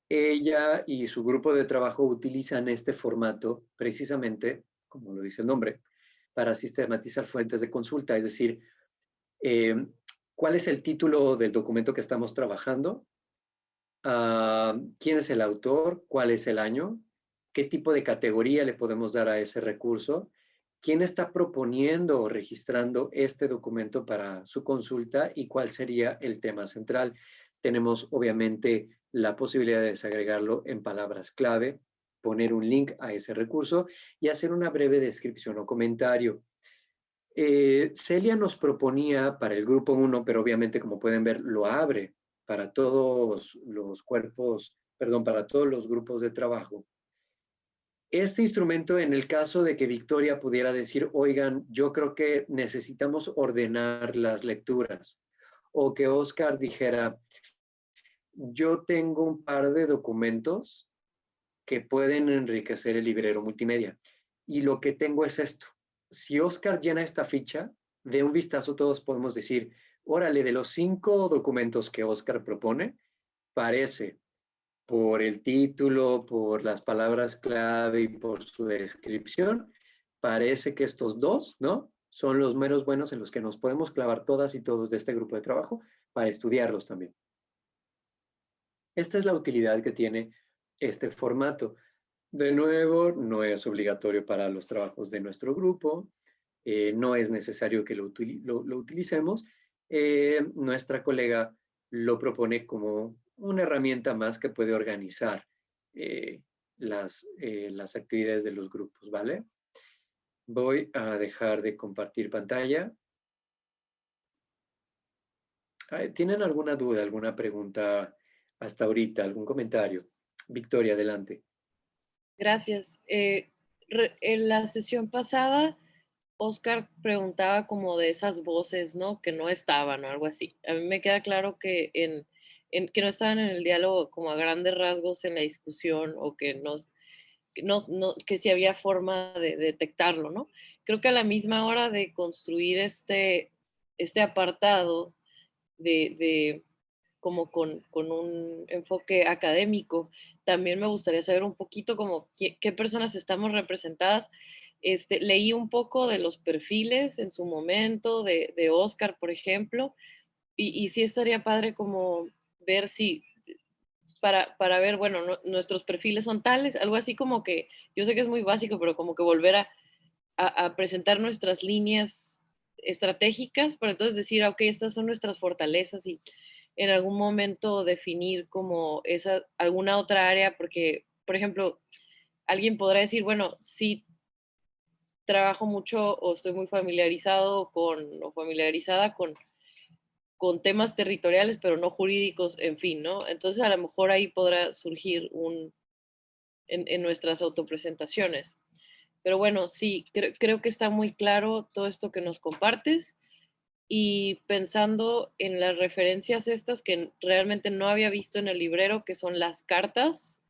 ella y su grupo de trabajo utilizan este formato precisamente, como lo dice el nombre, para sistematizar fuentes de consulta, es decir, ¿cuál es el título del documento que estamos trabajando? ¿Quién es el autor? ¿Cuál es el año? ¿Qué tipo de categoría le podemos dar a ese recurso? ¿Quién está proponiendo o registrando este documento para su consulta y cuál sería el tema central? Tenemos obviamente la posibilidad de desagregarlo en palabras clave, poner un link a ese recurso y hacer una breve descripción o comentario. Celia nos proponía para el grupo 1, pero obviamente como pueden ver lo abre para todos los cuerpos, perdón, para todos los grupos de trabajo. Este instrumento, en el caso de que Victoria pudiera decir, oigan, yo creo que necesitamos ordenar las lecturas, o que Oscar dijera, yo tengo un par de documentos que pueden enriquecer el librero multimedia, y lo que tengo es esto. si Oscar llena esta ficha, de un vistazo todos podemos decir, órale, de los 5 documentos que Oscar propone, parece por el título, por las palabras clave y por su descripción, parece que estos 2, ¿no? Son los meros buenos en los que nos podemos clavar todas y todos de este grupo de trabajo para estudiarlos también. Esta es la utilidad que tiene este formato. De nuevo, no es obligatorio para los trabajos de nuestro grupo, no es necesario que lo utilicemos. Nuestra colega lo propone como una herramienta más que puede organizar las actividades de los grupos, ¿vale? Voy a dejar de compartir pantalla. ¿Tienen alguna duda, alguna pregunta hasta ahorita, algún comentario? Victoria, adelante. Gracias. En la sesión pasada, Oscar preguntaba como de esas voces, ¿no? Que no estaban o algo así. A mí me queda claro que, que no estaban en el diálogo como a grandes rasgos en la discusión o que sí había forma de detectarlo, ¿no? Creo que a la misma hora de construir este apartado de como con un enfoque académico, también me gustaría saber un poquito como qué personas estamos representadas. Leí un poco de los perfiles en su momento, de Oscar, por ejemplo, y sí estaría padre como ver si, para ver, bueno, nuestros perfiles son tales, algo así como que, yo sé que es muy básico, pero como que volver a presentar nuestras líneas estratégicas para entonces decir, ok, estas son nuestras fortalezas y en algún momento definir como alguna otra área, porque, por ejemplo, alguien podrá decir, bueno, sí trabajo mucho o estoy muy familiarizado o familiarizada con temas territoriales, pero no jurídicos, en fin, ¿no? Entonces a lo mejor ahí podrá surgir en nuestras autopresentaciones. Pero bueno, sí, creo que está muy claro todo esto que nos compartes y pensando en las referencias estas que realmente no había visto en el librero, que son las cartas,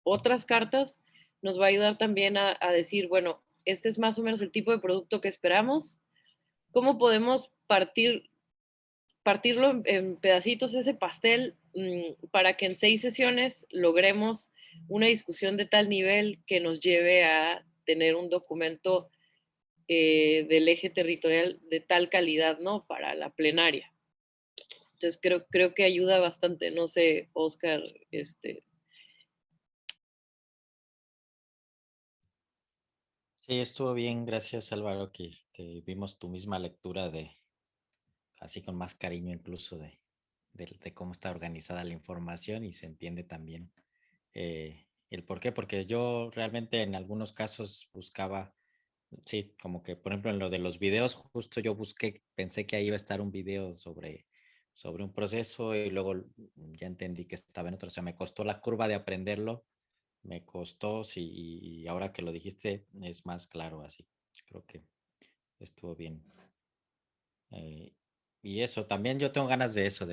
otras cartas, nos va a ayudar también a decir, bueno, este es más o menos el tipo de producto que esperamos, cómo podemos partirlo en pedacitos ese pastel para que en 6 sesiones logremos una discusión de tal nivel que nos lleve a tener un documento del eje territorial de tal calidad, ¿no? Para la plenaria. Entonces creo que ayuda bastante. No sé, Oscar, Sí, estuvo bien, gracias Álvaro, que vimos tu misma lectura así con más cariño incluso de cómo está organizada la información y se entiende también el por qué, porque yo realmente en algunos casos buscaba, sí, como que por ejemplo en lo de los videos, justo yo pensé que ahí iba a estar un video sobre un proceso y luego ya entendí que estaba en otro, o sea, me costó la curva de aprenderlo, me costó, sí, y ahora que lo dijiste es más claro así, creo que estuvo bien. Eh, y eso, también yo tengo ganas de eso,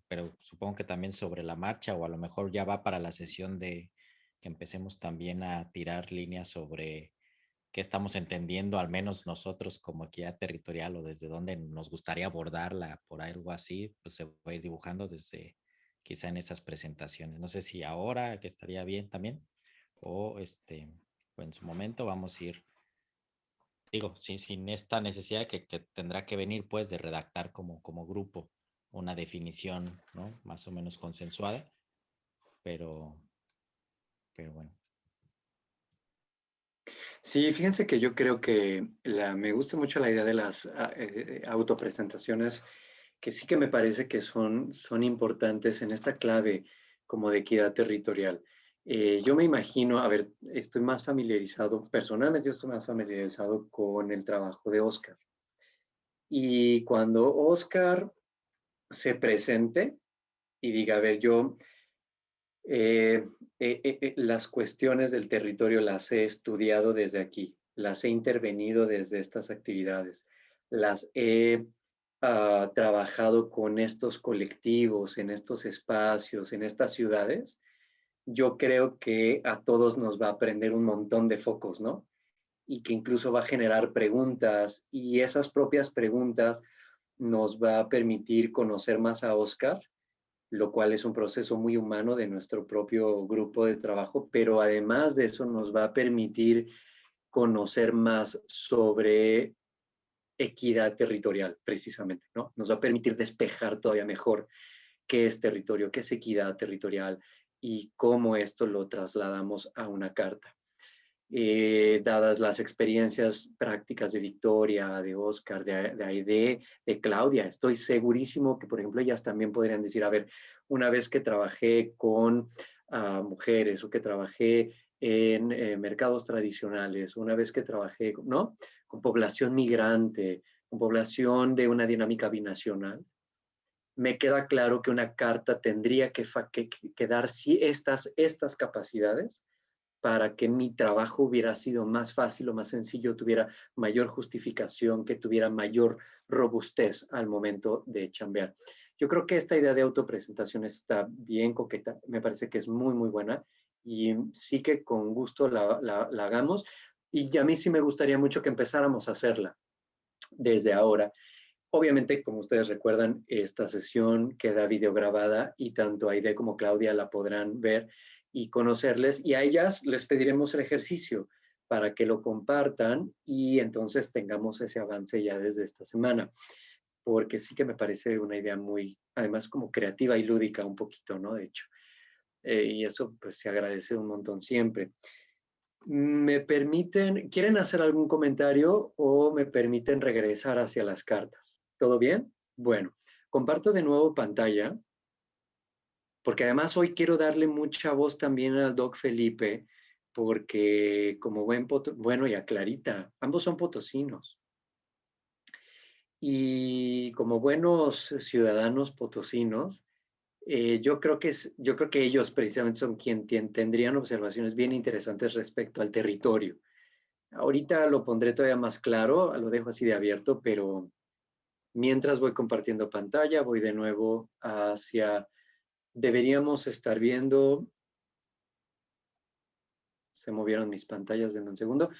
pero supongo que también sobre la marcha o a lo mejor ya va para la sesión de que empecemos también a tirar líneas sobre qué estamos entendiendo, al menos nosotros como equidad territorial o desde dónde nos gustaría abordarla por algo así, pues se va a ir dibujando desde quizá en esas presentaciones. No sé si ahora que estaría bien también o en su momento vamos a ir digo, sin esta necesidad que tendrá que venir pues de redactar como grupo una definición, ¿no? Más o menos consensuada, pero, pero bueno. Sí, fíjense que yo creo que me gusta mucho la idea de las autopresentaciones, que sí que me parece que son importantes en esta clave como de equidad territorial. Yo me imagino, a ver, estoy más familiarizado, personalmente yo estoy más familiarizado con el trabajo de Oscar. Y cuando Oscar se presente y diga, a ver, yo las cuestiones del territorio las he estudiado desde aquí, las he intervenido desde estas actividades, las he trabajado con estos colectivos, en estos espacios, en estas ciudades. Yo creo que a todos nos va a prender un montón de focos, ¿no? y que incluso va a generar preguntas, y esas propias preguntas nos va a permitir conocer más a Óscar, lo cual es un proceso muy humano de nuestro propio grupo de trabajo, pero además de eso nos va a permitir conocer más sobre equidad territorial, precisamente, ¿no? Nos va a permitir despejar todavía mejor qué es territorio, qué es equidad territorial y cómo esto lo trasladamos a una carta. Dadas las experiencias prácticas de Victoria, de Óscar, de Aide, de Claudia, estoy segurísimo que, por ejemplo, ellas también podrían decir, a ver, una vez que trabajé con mujeres o que trabajé en mercados tradicionales, una vez que trabajé, ¿no? Con población migrante, con población de una dinámica binacional, me queda claro que una carta tendría que dar sí, estas capacidades para que mi trabajo hubiera sido más fácil o más sencillo, tuviera mayor justificación, que tuviera mayor robustez al momento de chambear. Yo creo que esta idea de autopresentaciones está bien coqueta, me parece que es muy, muy buena y sí que con gusto la hagamos, y a mí sí me gustaría mucho que empezáramos a hacerla desde ahora. Obviamente, como ustedes recuerdan, esta sesión queda videograbada y tanto Aide como Claudia la podrán ver y conocerles, y a ellas les pediremos el ejercicio para que lo compartan y entonces tengamos ese avance ya desde esta semana, porque sí que me parece una idea muy, además como creativa y lúdica un poquito, ¿no? De hecho, y eso pues se agradece un montón siempre. ¿Me permiten, quieren hacer algún comentario o me permiten regresar hacia las cartas? ¿Todo bien? Bueno, comparto de nuevo pantalla, porque además hoy quiero darle mucha voz también al Doc Felipe, porque como bueno, y a Clarita, ambos son potosinos. Y como buenos ciudadanos potosinos, yo creo que ellos precisamente son quien tendrían observaciones bien interesantes respecto al territorio. Ahorita lo pondré todavía más claro, lo dejo así de abierto, pero mientras voy compartiendo pantalla, voy de nuevo hacia, deberíamos estar viendo, se movieron mis pantallas, denme un segundo,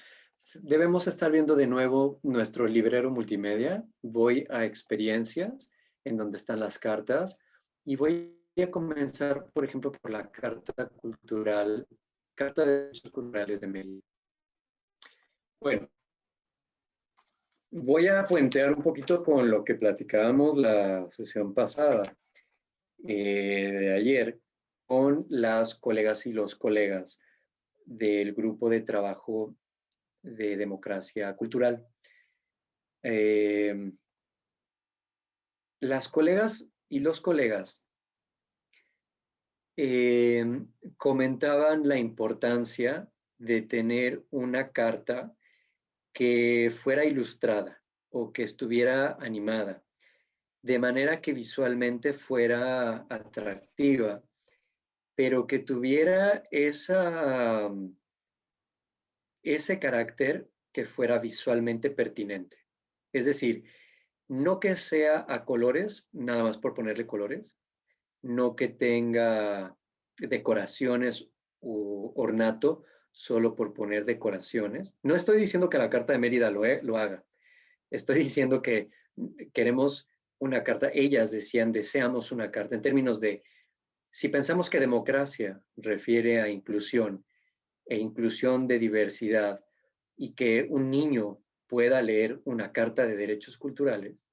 debemos estar viendo de nuevo nuestro librero multimedia, voy a experiencias, en donde están las cartas, y voy a comenzar, por ejemplo, por la carta cultural, Carta de Derechos Culturales de Mérida. Bueno, voy a puentear un poquito con lo que platicábamos la sesión pasada, de ayer, con las colegas y los colegas del grupo de trabajo de democracia cultural. Las colegas y los colegas comentaban la importancia de tener una carta que fuera ilustrada o que estuviera animada, de manera que visualmente fuera atractiva, pero que tuviera ese carácter que fuera visualmente pertinente. Es decir, no que sea a colores, nada más por ponerle colores, no que tenga decoraciones u ornato solo por poner decoraciones. No estoy diciendo que la Carta de Mérida lo haga. Estoy diciendo que queremos una carta, ellas decían, deseamos una carta en términos de, si pensamos que democracia refiere a inclusión e inclusión de diversidad y que un niño pueda leer una carta de derechos culturales,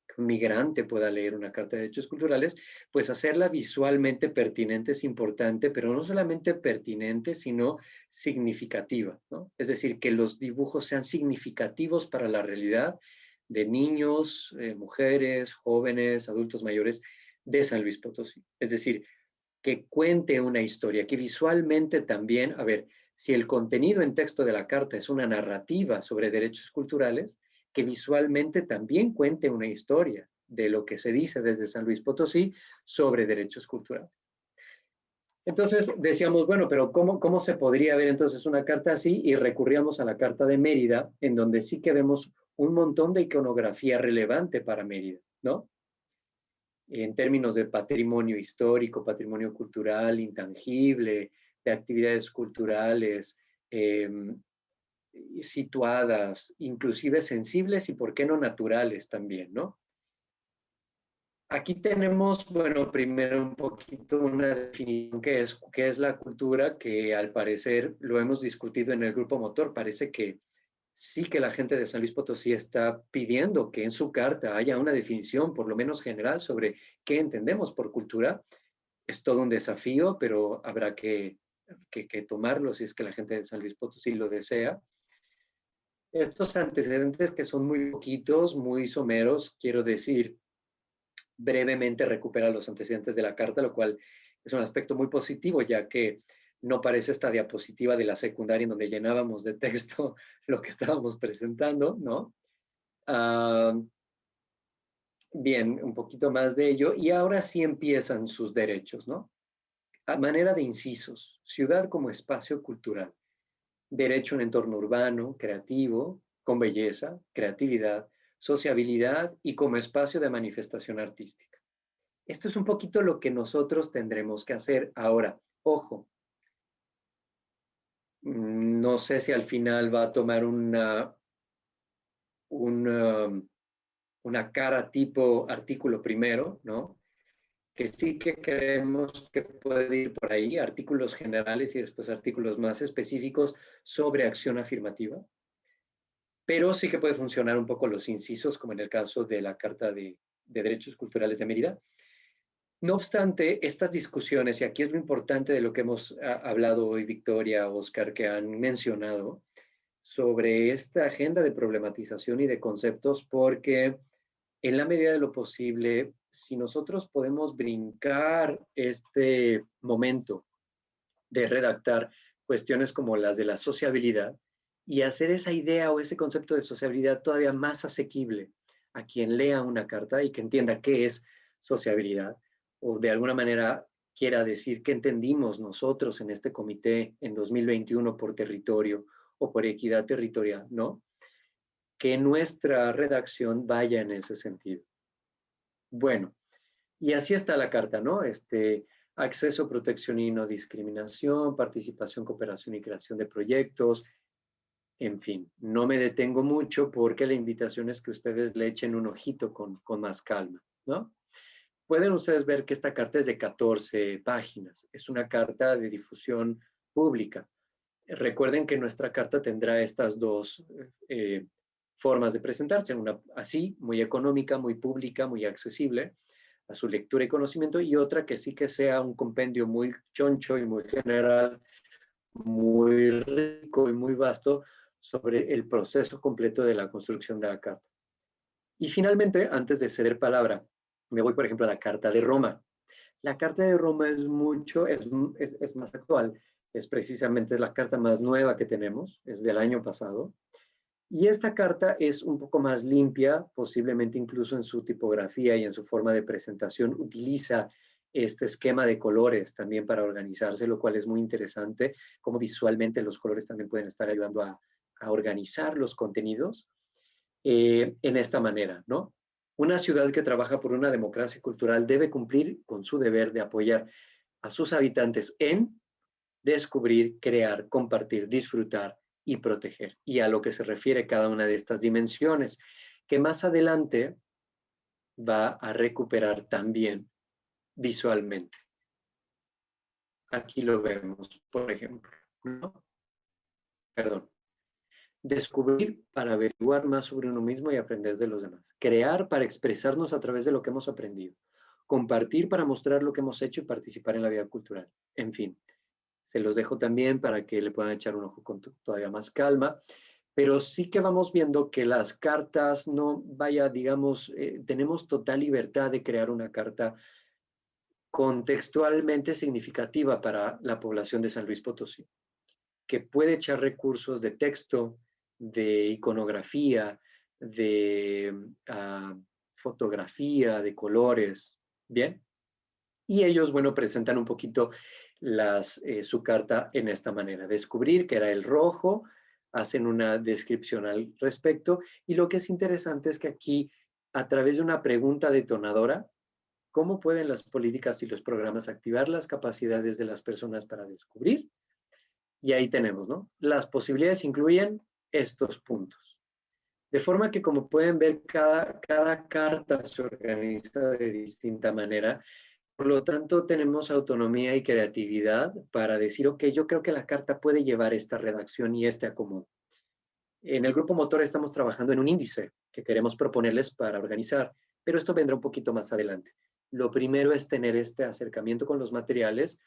que un migrante pueda leer una carta de derechos culturales, pues hacerla visualmente pertinente es importante, pero no solamente pertinente, sino significativa, ¿no? Es decir, que los dibujos sean significativos para la realidad de niños, mujeres, jóvenes, adultos mayores de San Luis Potosí. Es decir, que cuente una historia, que visualmente también, a ver, si el contenido en texto de la carta es una narrativa sobre derechos culturales, que visualmente también cuente una historia de lo que se dice desde San Luis Potosí sobre derechos culturales. Entonces decíamos, bueno, pero ¿cómo se podría ver entonces una carta así? Y recurríamos a la Carta de Mérida, en donde sí que vemos un montón de iconografía relevante para Mérida, ¿no? En términos de patrimonio histórico, patrimonio cultural, intangible, de actividades culturales, situadas, inclusive sensibles y por qué no naturales también, ¿no? Aquí tenemos, bueno, primero un poquito una definición qué es la cultura, que al parecer lo hemos discutido en el grupo motor. Parece que sí que la gente de San Luis Potosí está pidiendo que en su carta haya una definición, por lo menos general, sobre qué entendemos por cultura. Es todo un desafío, pero habrá que tomarlo si es que la gente de San Luis Potosí lo desea. Estos antecedentes, que son muy poquitos, muy someros, quiero decir, brevemente recupera los antecedentes de la carta, lo cual es un aspecto muy positivo, ya que no parece esta diapositiva de la secundaria en donde llenábamos de texto lo que estábamos presentando, ¿no? Bien, un poquito más de ello. Y ahora sí empiezan sus derechos, ¿no? A manera de incisos, ciudad como espacio cultural, derecho a un entorno urbano, creativo, con belleza, creatividad, sociabilidad y como espacio de manifestación artística. Esto es un poquito lo que nosotros tendremos que hacer. Ahora, ojo, no sé si al final va a tomar una cara tipo artículo primero, ¿no? Que sí que creemos que puede ir por ahí, artículos generales y después artículos más específicos sobre acción afirmativa, pero sí que puede funcionar un poco los incisos, como en el caso de la Carta de Derechos Culturales de Mérida. No obstante, estas discusiones, y aquí es lo importante de lo que hemos hablado hoy, Victoria, Oscar, que han mencionado sobre esta agenda de problematización y de conceptos, porque en la medida de lo posible, si nosotros podemos brincar este momento de redactar cuestiones como las de la sociabilidad y hacer esa idea o ese concepto de sociabilidad todavía más asequible a quien lea una carta y que entienda qué es sociabilidad, o de alguna manera quiera decir qué entendimos nosotros en este comité en 2021 por territorio o por equidad territorial, ¿no? Que nuestra redacción vaya en ese sentido. Bueno, y así está la carta, ¿no? Acceso, protección y no discriminación, participación, cooperación y creación de proyectos, en fin, no me detengo mucho porque la invitación es que ustedes le echen un ojito con más calma, ¿no? Pueden ustedes ver que esta carta es de 14 páginas, es una carta de difusión pública. Recuerden que nuestra carta tendrá estas dos formas de presentarse, una así, muy económica, muy pública, muy accesible a su lectura y conocimiento, y otra que sí que sea un compendio muy choncho y muy general, muy rico y muy vasto sobre el proceso completo de la construcción de la carta. Y finalmente, antes de ceder palabra, me voy, por ejemplo, a la Carta de Roma. La Carta de Roma es más actual, es precisamente la carta más nueva que tenemos, es del año pasado. Y esta carta es un poco más limpia, posiblemente incluso en su tipografía y en su forma de presentación. Utiliza este esquema de colores también para organizarse, lo cual es muy interesante, como visualmente los colores también pueden estar ayudando a organizar los contenidos en esta manera, ¿no? Una ciudad que trabaja por una democracia cultural debe cumplir con su deber de apoyar a sus habitantes en descubrir, crear, compartir, disfrutar y proteger. Y a lo que se refiere cada una de estas dimensiones, que más adelante va a recuperar también visualmente. Aquí lo vemos, por ejemplo, ¿no? Perdón. Descubrir para averiguar más sobre uno mismo y aprender de los demás. Crear para expresarnos a través de lo que hemos aprendido. Compartir para mostrar lo que hemos hecho y participar en la vida cultural. En fin, se los dejo también para que le puedan echar un ojo con todavía más calma. Pero sí que vamos viendo que las cartas no, vaya, digamos, tenemos total libertad de crear una carta contextualmente significativa para la población de San Luis Potosí, que puede echar recursos de texto, de iconografía, de fotografía, de colores, ¿bien? Y ellos, bueno, presentan un poquito su carta en esta manera. Descubrir que era el rojo, hacen una descripción al respecto, y lo que es interesante es que aquí, a través de una pregunta detonadora, ¿cómo pueden las políticas y los programas activar las capacidades de las personas para descubrir? Y ahí tenemos, ¿no? Las posibilidades incluyen estos puntos. De forma que, como pueden ver, cada carta se organiza de distinta manera. Por lo tanto, tenemos autonomía y creatividad para decir, ok, yo creo que la carta puede llevar esta redacción y este acomodo. En el grupo motor estamos trabajando en un índice que queremos proponerles para organizar, pero esto vendrá un poquito más adelante. Lo primero es tener este acercamiento con los materiales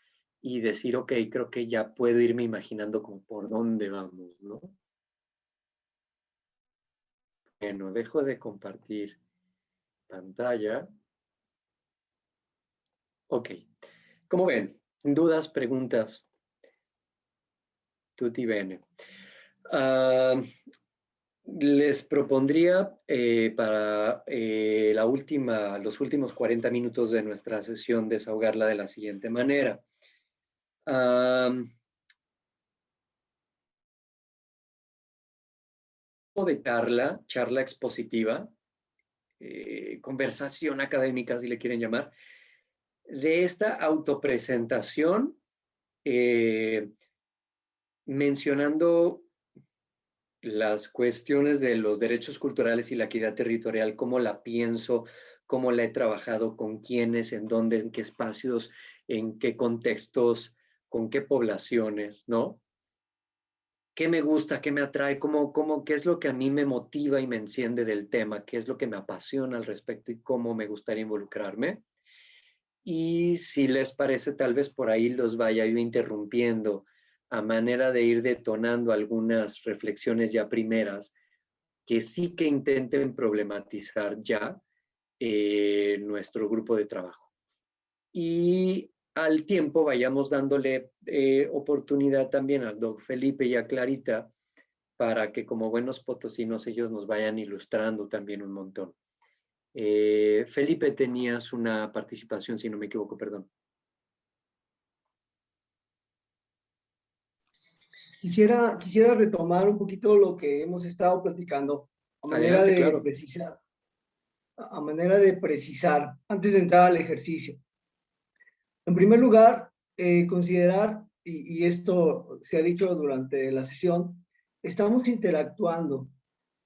y decir, ok, creo que ya puedo irme imaginando como por dónde vamos, ¿no? Bueno, dejo de compartir pantalla. Ok. Como ven, dudas, preguntas. Tutti bene. Les propondría para los últimos 40 minutos de nuestra sesión desahogarla de la siguiente manera. De charla expositiva, conversación académica, si le quieren llamar, de esta autopresentación, mencionando las cuestiones de los derechos culturales y la equidad territorial, cómo la pienso, cómo la he trabajado, con quiénes, en dónde, en qué espacios, en qué contextos, con qué poblaciones, ¿no? ¿Qué me gusta, qué me atrae, qué es lo que a mí me motiva y me enciende del tema, qué es lo que me apasiona al respecto y cómo me gustaría involucrarme? Y si les parece, tal vez por ahí los vaya yo interrumpiendo a manera de ir detonando algunas reflexiones ya primeras que sí que intenten problematizar ya nuestro grupo de trabajo. Y al tiempo vayamos dándole oportunidad también al Doc Felipe y a Clarita para que como buenos potosinos ellos nos vayan ilustrando también un montón. Felipe, tenías una participación, si no me equivoco, perdón. Quisiera retomar un poquito lo que hemos estado platicando a manera Adelante, de claro. precisar, antes de entrar al ejercicio. En primer lugar, considerar, y esto se ha dicho durante la sesión, estamos interactuando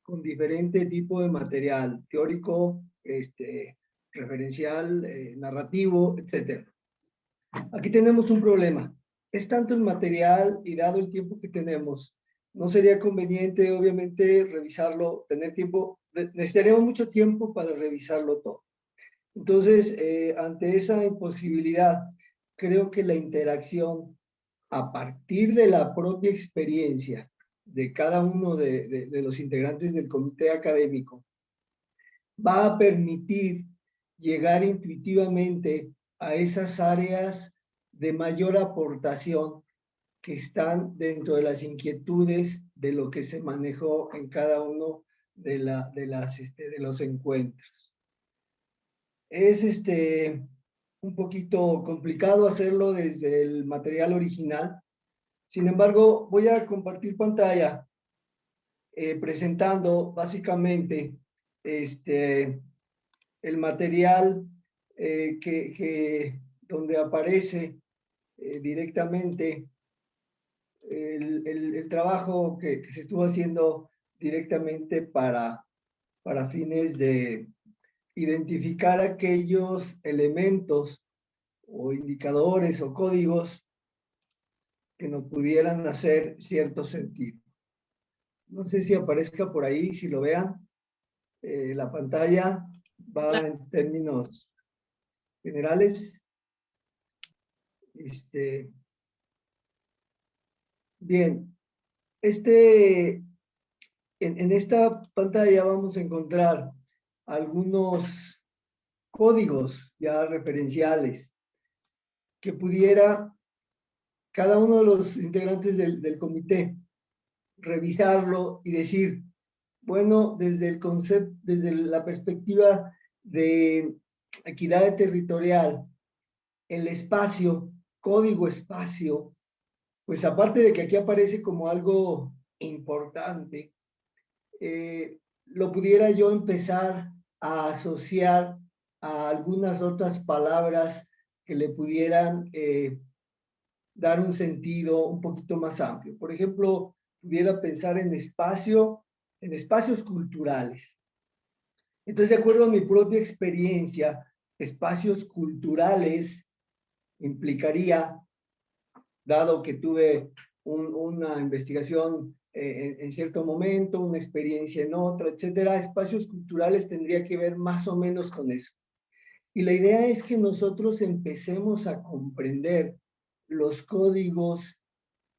con diferente tipo de material, teórico, referencial, narrativo, etc. Aquí tenemos un problema. Es tanto el material y dado el tiempo que tenemos, no sería conveniente, obviamente, revisarlo, tener tiempo, necesitaríamos mucho tiempo para revisarlo todo. Entonces, ante esa imposibilidad, creo que la interacción a partir de la propia experiencia de cada uno de los integrantes del comité académico va a permitir llegar intuitivamente a esas áreas de mayor aportación que están dentro de las inquietudes de lo que se manejó en cada uno de los encuentros. Es un poquito complicado hacerlo desde el material original. Sin embargo, voy a compartir pantalla presentando básicamente el material donde aparece directamente el trabajo que se estuvo haciendo directamente para fines de identificar aquellos elementos o indicadores o códigos que nos pudieran hacer cierto sentido. No sé si aparezca por ahí, si lo vean. La pantalla va en términos generales. Bien, en esta pantalla vamos a encontrar algunos códigos ya referenciales que pudiera cada uno de los integrantes del comité revisarlo y decir, bueno, desde el concepto, desde la perspectiva de equidad territorial, el espacio, código espacio, pues aparte de que aquí aparece como algo importante, lo pudiera yo empezar a asociar a algunas otras palabras que le pudieran dar un sentido un poquito más amplio. Por ejemplo, pudiera pensar en espacios culturales. Entonces, de acuerdo a mi propia experiencia, espacios culturales implicaría, dado que tuve una investigación en cierto momento, una experiencia en otra, etcétera, espacios culturales tendría que ver más o menos con eso. Y la idea es que nosotros empecemos a comprender los códigos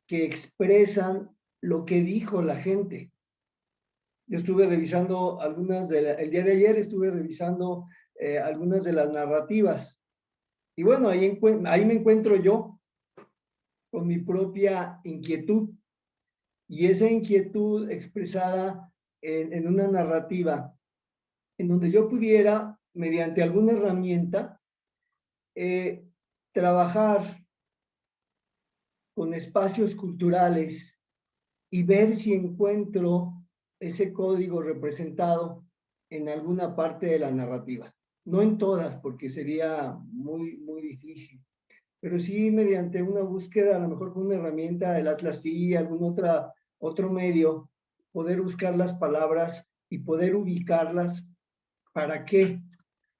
que expresan lo que dijo la gente. Yo estuve revisando el día de ayer estuve revisando algunas de las narrativas. Y bueno, ahí me encuentro yo con mi propia inquietud. Y esa inquietud expresada en una narrativa en donde yo pudiera, mediante alguna herramienta, trabajar con espacios culturales y ver si encuentro ese código representado en alguna parte de la narrativa. No en todas, porque sería muy, muy difícil, pero sí mediante una búsqueda, a lo mejor con una herramienta, el Atlas y algún otro medio, poder buscar las palabras y poder ubicarlas. ¿Para qué?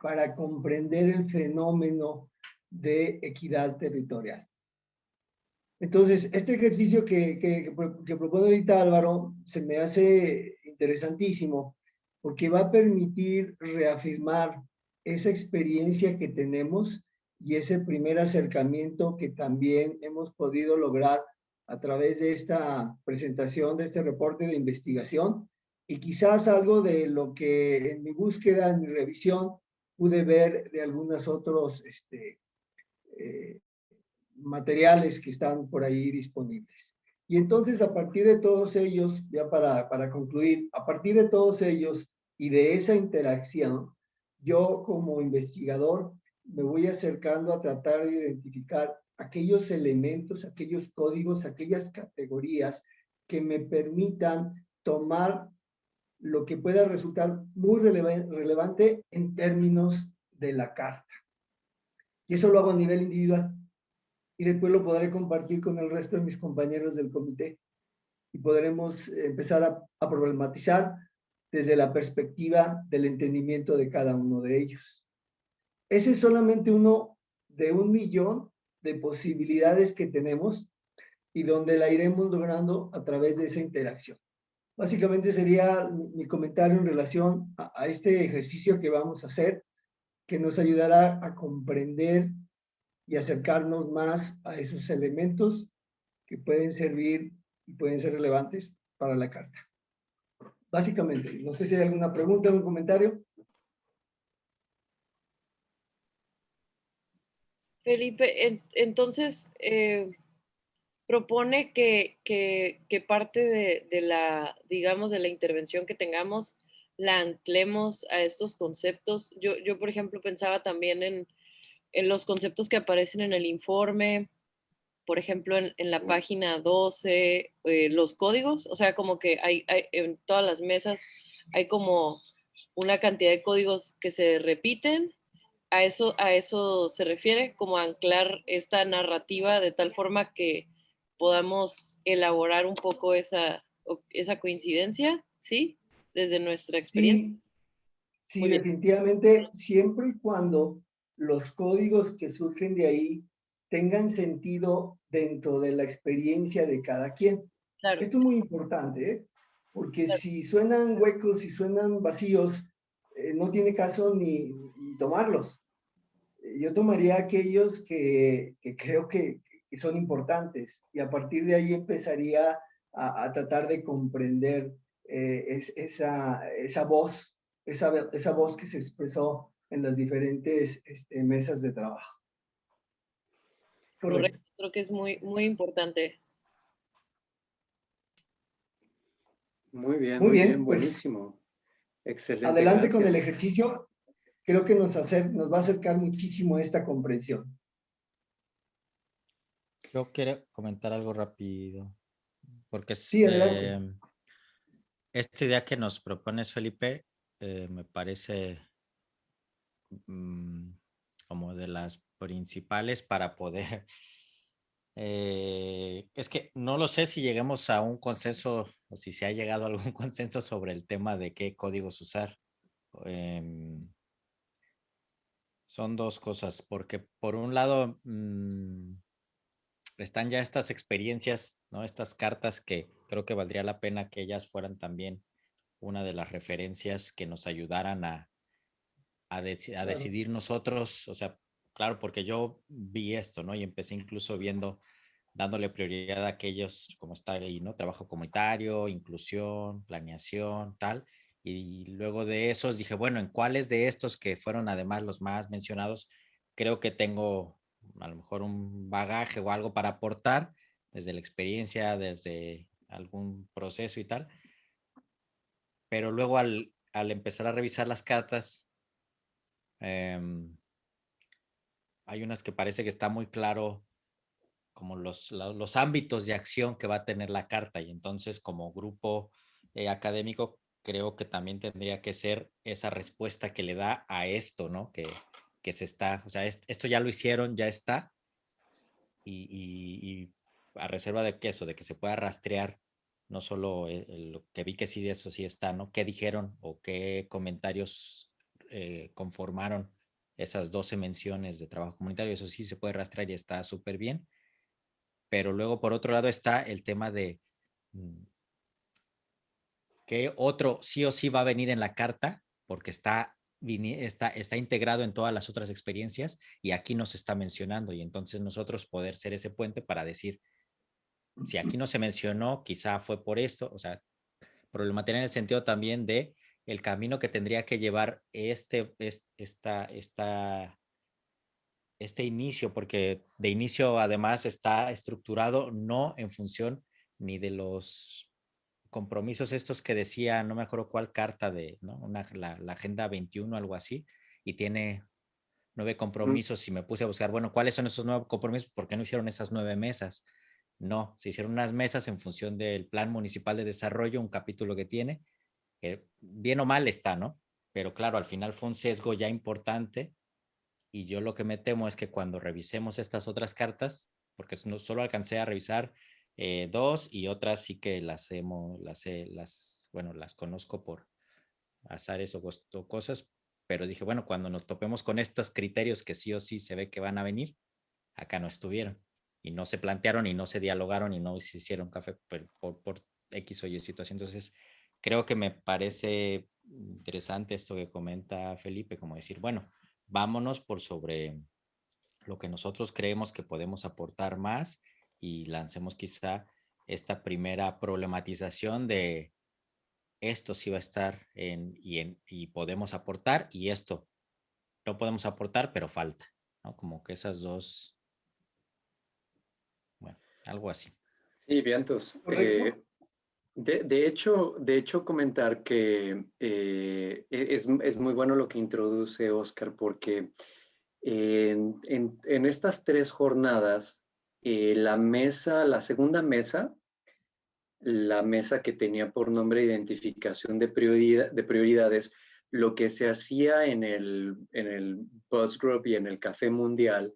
Para comprender el fenómeno de equidad territorial. Entonces, este ejercicio que propone ahorita Álvaro se me hace interesantísimo porque va a permitir reafirmar esa experiencia que tenemos y ese primer acercamiento que también hemos podido lograr a través de esta presentación, de este reporte de investigación, y quizás algo de lo que en mi búsqueda, en mi revisión, pude ver de algunos otros materiales que están por ahí disponibles. Y entonces, a partir de todos ellos, ya para concluir, a partir de todos ellos y de esa interacción, yo como investigador me voy acercando a tratar de identificar aquellos elementos, aquellos códigos, aquellas categorías que me permitan tomar lo que pueda resultar muy relevante en términos de la carta. Y eso lo hago a nivel individual. Y después lo podré compartir con el resto de mis compañeros del comité y podremos empezar a problematizar desde la perspectiva del entendimiento de cada uno de ellos. Ese es solamente uno de 1.000.000 de posibilidades que tenemos y donde la iremos logrando a través de esa interacción. Básicamente sería mi comentario en relación a este ejercicio que vamos a hacer, que nos ayudará a comprender y acercarnos más a esos elementos que pueden servir y pueden ser relevantes para la carta. Básicamente, no sé si hay alguna pregunta o un comentario. Felipe, entonces propone que parte de la, digamos, de la intervención que tengamos, la anclemos a estos conceptos. Yo por ejemplo, pensaba también en los conceptos que aparecen en el informe, por ejemplo, en la página 12, los códigos, o sea, como que hay en todas las mesas hay como una cantidad de códigos que se repiten. A eso se refiere, como anclar esta narrativa de tal forma que podamos elaborar un poco esa coincidencia, ¿sí? Desde nuestra experiencia. Sí, sí, Muy bien. definitivamente, siempre y cuando los códigos que surgen de ahí tengan sentido dentro de la experiencia de cada quien. Claro. Esto es muy importante, ¿eh? Porque Claro. si suenan huecos, si suenan vacíos, no tiene caso ni tomarlos. Yo tomaría aquellos que creo que son importantes y a partir de ahí empezaría a tratar de comprender esa voz, esa voz que se expresó en las diferentes mesas de trabajo. Correcto. Creo que es muy, muy importante. Muy bien, Muy bien, pues, buenísimo. Excelente, adelante gracias. con el ejercicio. Creo que nos va a acercar muchísimo a esta comprensión. Yo quiero comentar algo rápido, porque Sí, adelante. esta idea que nos propones, Felipe, me parece como de las principales para poder Es que no lo sé si lleguemos a un consenso o si se ha llegado a algún consenso sobre el tema de qué códigos usar. Son dos cosas, porque por un lado están ya estas experiencias, ¿no? Estas cartas que creo que valdría la pena que ellas fueran también una de las referencias que nos ayudaran a Claro. decidir nosotros, o sea, claro, porque yo vi esto, ¿no? Y empecé incluso viendo, dándole prioridad a aquellos, como está ahí, ¿no? Trabajo comunitario, inclusión, planeación, tal. Y luego de esos dije, bueno, ¿en cuáles de estos que fueron además los más mencionados, creo que tengo a lo mejor un bagaje o algo para aportar desde la experiencia, desde algún proceso y tal? Pero luego al empezar a revisar las cartas, hay unas que parece que está muy claro como los ámbitos de acción que va a tener la carta, y entonces como grupo académico creo que también tendría que ser esa respuesta que le da a esto, ¿no? Que se está, o sea, esto ya lo hicieron, ya está, y a reserva de que eso, de que se pueda rastrear no solo lo que vi que sí, eso sí está, ¿no? ¿Qué dijeron o qué comentarios conformaron esas 12 menciones de trabajo comunitario? Eso sí se puede rastrear y está súper bien. Pero luego, por otro lado, está el tema de que otro sí o sí va a venir en la carta, porque está integrado en todas las otras experiencias y aquí nos está mencionando, y entonces nosotros poder ser ese puente para decir, si aquí no se mencionó, quizá fue por esto, o sea, problematizar en el sentido también de el camino que tendría que llevar este inicio, porque de inicio además está estructurado no en función ni de los compromisos estos que decía, no me acuerdo cuál carta de, ¿no? La Agenda 21, algo así, y tiene 9 compromisos. Y me puse a buscar, bueno, ¿cuáles son esos 9 compromisos? ¿Por qué no hicieron esas 9 mesas? No, se hicieron unas mesas en función del Plan Municipal de Desarrollo, un capítulo que tiene, que bien o mal está, ¿no? Pero claro, al final fue un sesgo ya importante, y yo lo que me temo es que cuando revisemos estas otras cartas, porque no solo alcancé a revisar 2, y otras sí que bueno, las conozco por azares o cosas, pero dije, bueno, cuando nos topemos con estos criterios que sí o sí se ve que van a venir, acá no estuvieron y no se plantearon y no se dialogaron y no se hicieron café por X o Y situación. Entonces, creo que me parece interesante esto que comenta Felipe, como decir, bueno, vámonos por sobre lo que nosotros creemos que podemos aportar más, y lancemos quizá esta primera problematización de esto sí va a estar y podemos aportar, y esto no podemos aportar, pero falta, ¿no? Como que esas dos, bueno, algo así. Sí, vientos. Correcto. De hecho, comentar que es muy bueno lo que introduce Oscar, porque en estas 3 jornadas, la segunda mesa, la mesa que tenía por nombre identificación de prioridades, lo que se hacía en el Buzz Group y en el Café Mundial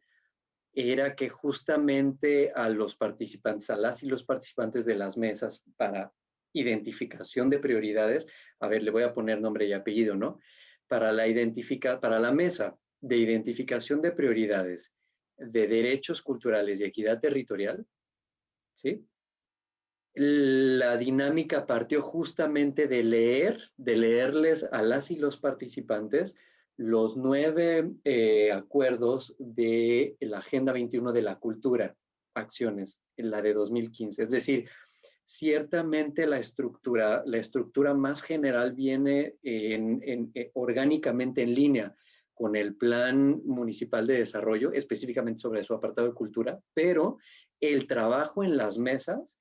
era que justamente a los participantes, a las y los participantes de las mesas para identificación de prioridades, a ver, le voy a poner nombre y apellido, ¿no? Para la mesa de identificación de prioridades de derechos culturales y equidad territorial, ¿sí? La dinámica partió justamente de leerles a las y los participantes los 9 acuerdos de la Agenda 21 de la Cultura, acciones, en la de 2015. Es decir, ciertamente la estructura más general viene orgánicamente en línea con el Plan Municipal de Desarrollo, específicamente sobre su apartado de cultura, pero el trabajo en las mesas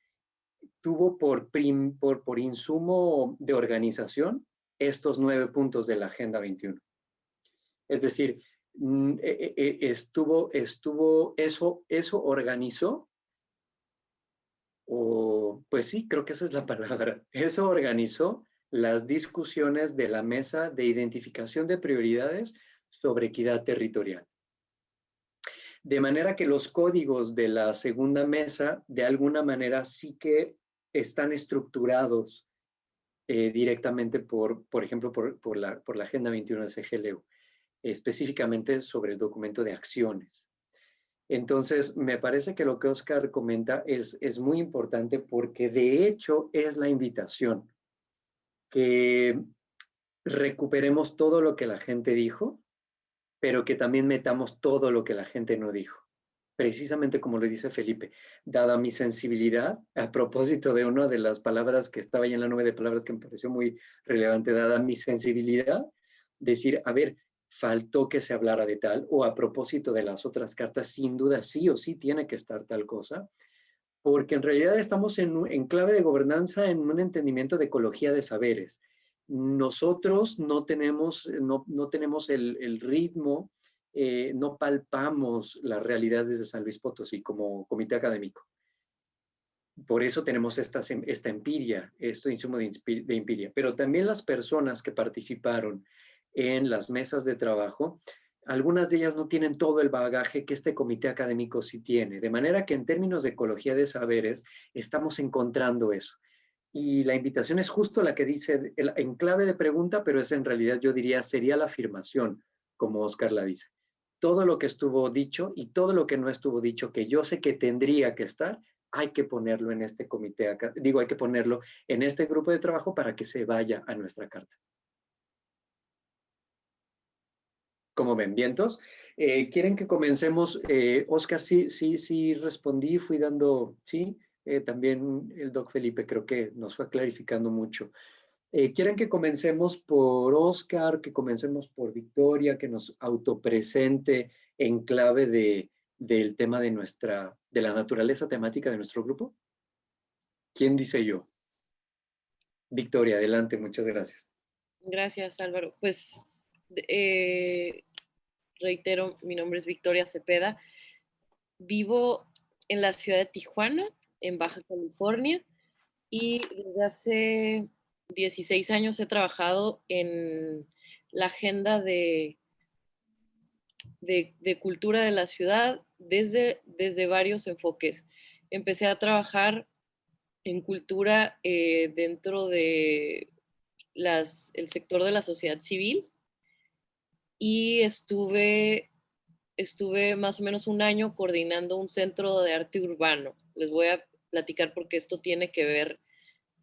tuvo por insumo de organización estos 9 puntos de la Agenda 21. Es decir, eso organizó, o pues sí, creo que esa es la palabra, eso organizó las discusiones de la mesa de identificación de prioridades sobre equidad territorial. De manera que los códigos de la segunda mesa, de alguna manera, sí que están estructurados directamente por ejemplo, por la Agenda 21 de CGLEU, específicamente sobre el documento de acciones. Entonces, me parece que lo que Oscar comenta es muy importante porque de hecho es la invitación que recuperemos todo lo que la gente dijo, pero que también metamos todo lo que la gente no dijo. Precisamente como lo dice Felipe, dada mi sensibilidad, a propósito de una de las palabras que estaba ahí en la nube de palabras que me pareció muy relevante, dada mi sensibilidad, decir, a ver, faltó que se hablara de tal, o a propósito de las otras cartas, sin duda sí o sí tiene que estar tal cosa, porque en realidad estamos en clave de gobernanza, en un entendimiento de ecología de saberes. Nosotros no tenemos el ritmo, no palpamos la realidad desde San Luis Potosí como comité académico. Por eso tenemos esta empiria, este insumo de empiria. Pero también las personas que participaron en las mesas de trabajo, algunas de ellas no tienen todo el bagaje que este comité académico sí tiene. De manera que en términos de ecología de saberes, estamos encontrando eso. Y la invitación es justo la que dice, en clave de pregunta, pero es en realidad, yo diría, sería la afirmación, como Oscar la dice. Todo lo que estuvo dicho y todo lo que no estuvo dicho, que yo sé que tendría que estar, hay que ponerlo en este comité, hay que ponerlo en este grupo de trabajo para que se vaya a nuestra carta. ¿Cómo ven? ¿Vientos? ¿Quieren que comencemos? Oscar, sí respondí, fui dando, sí. También el doc Felipe creo que nos fue clarificando mucho. ¿Quieren que comencemos por Oscar, que comencemos por Victoria, que nos autopresente en clave del tema de la naturaleza temática de nuestro grupo? ¿Quién dice yo? Victoria, adelante, muchas gracias. Gracias, Álvaro. Pues reitero, mi nombre es Victoria Cepeda. Vivo en la ciudad de Tijuana, en Baja California, y desde hace 16 años he trabajado en la agenda de cultura de la ciudad desde varios enfoques. Empecé a trabajar en cultura dentro de el sector de la sociedad civil y estuve más o menos un año coordinando un centro de arte urbano. Les voy a platicar porque esto tiene que ver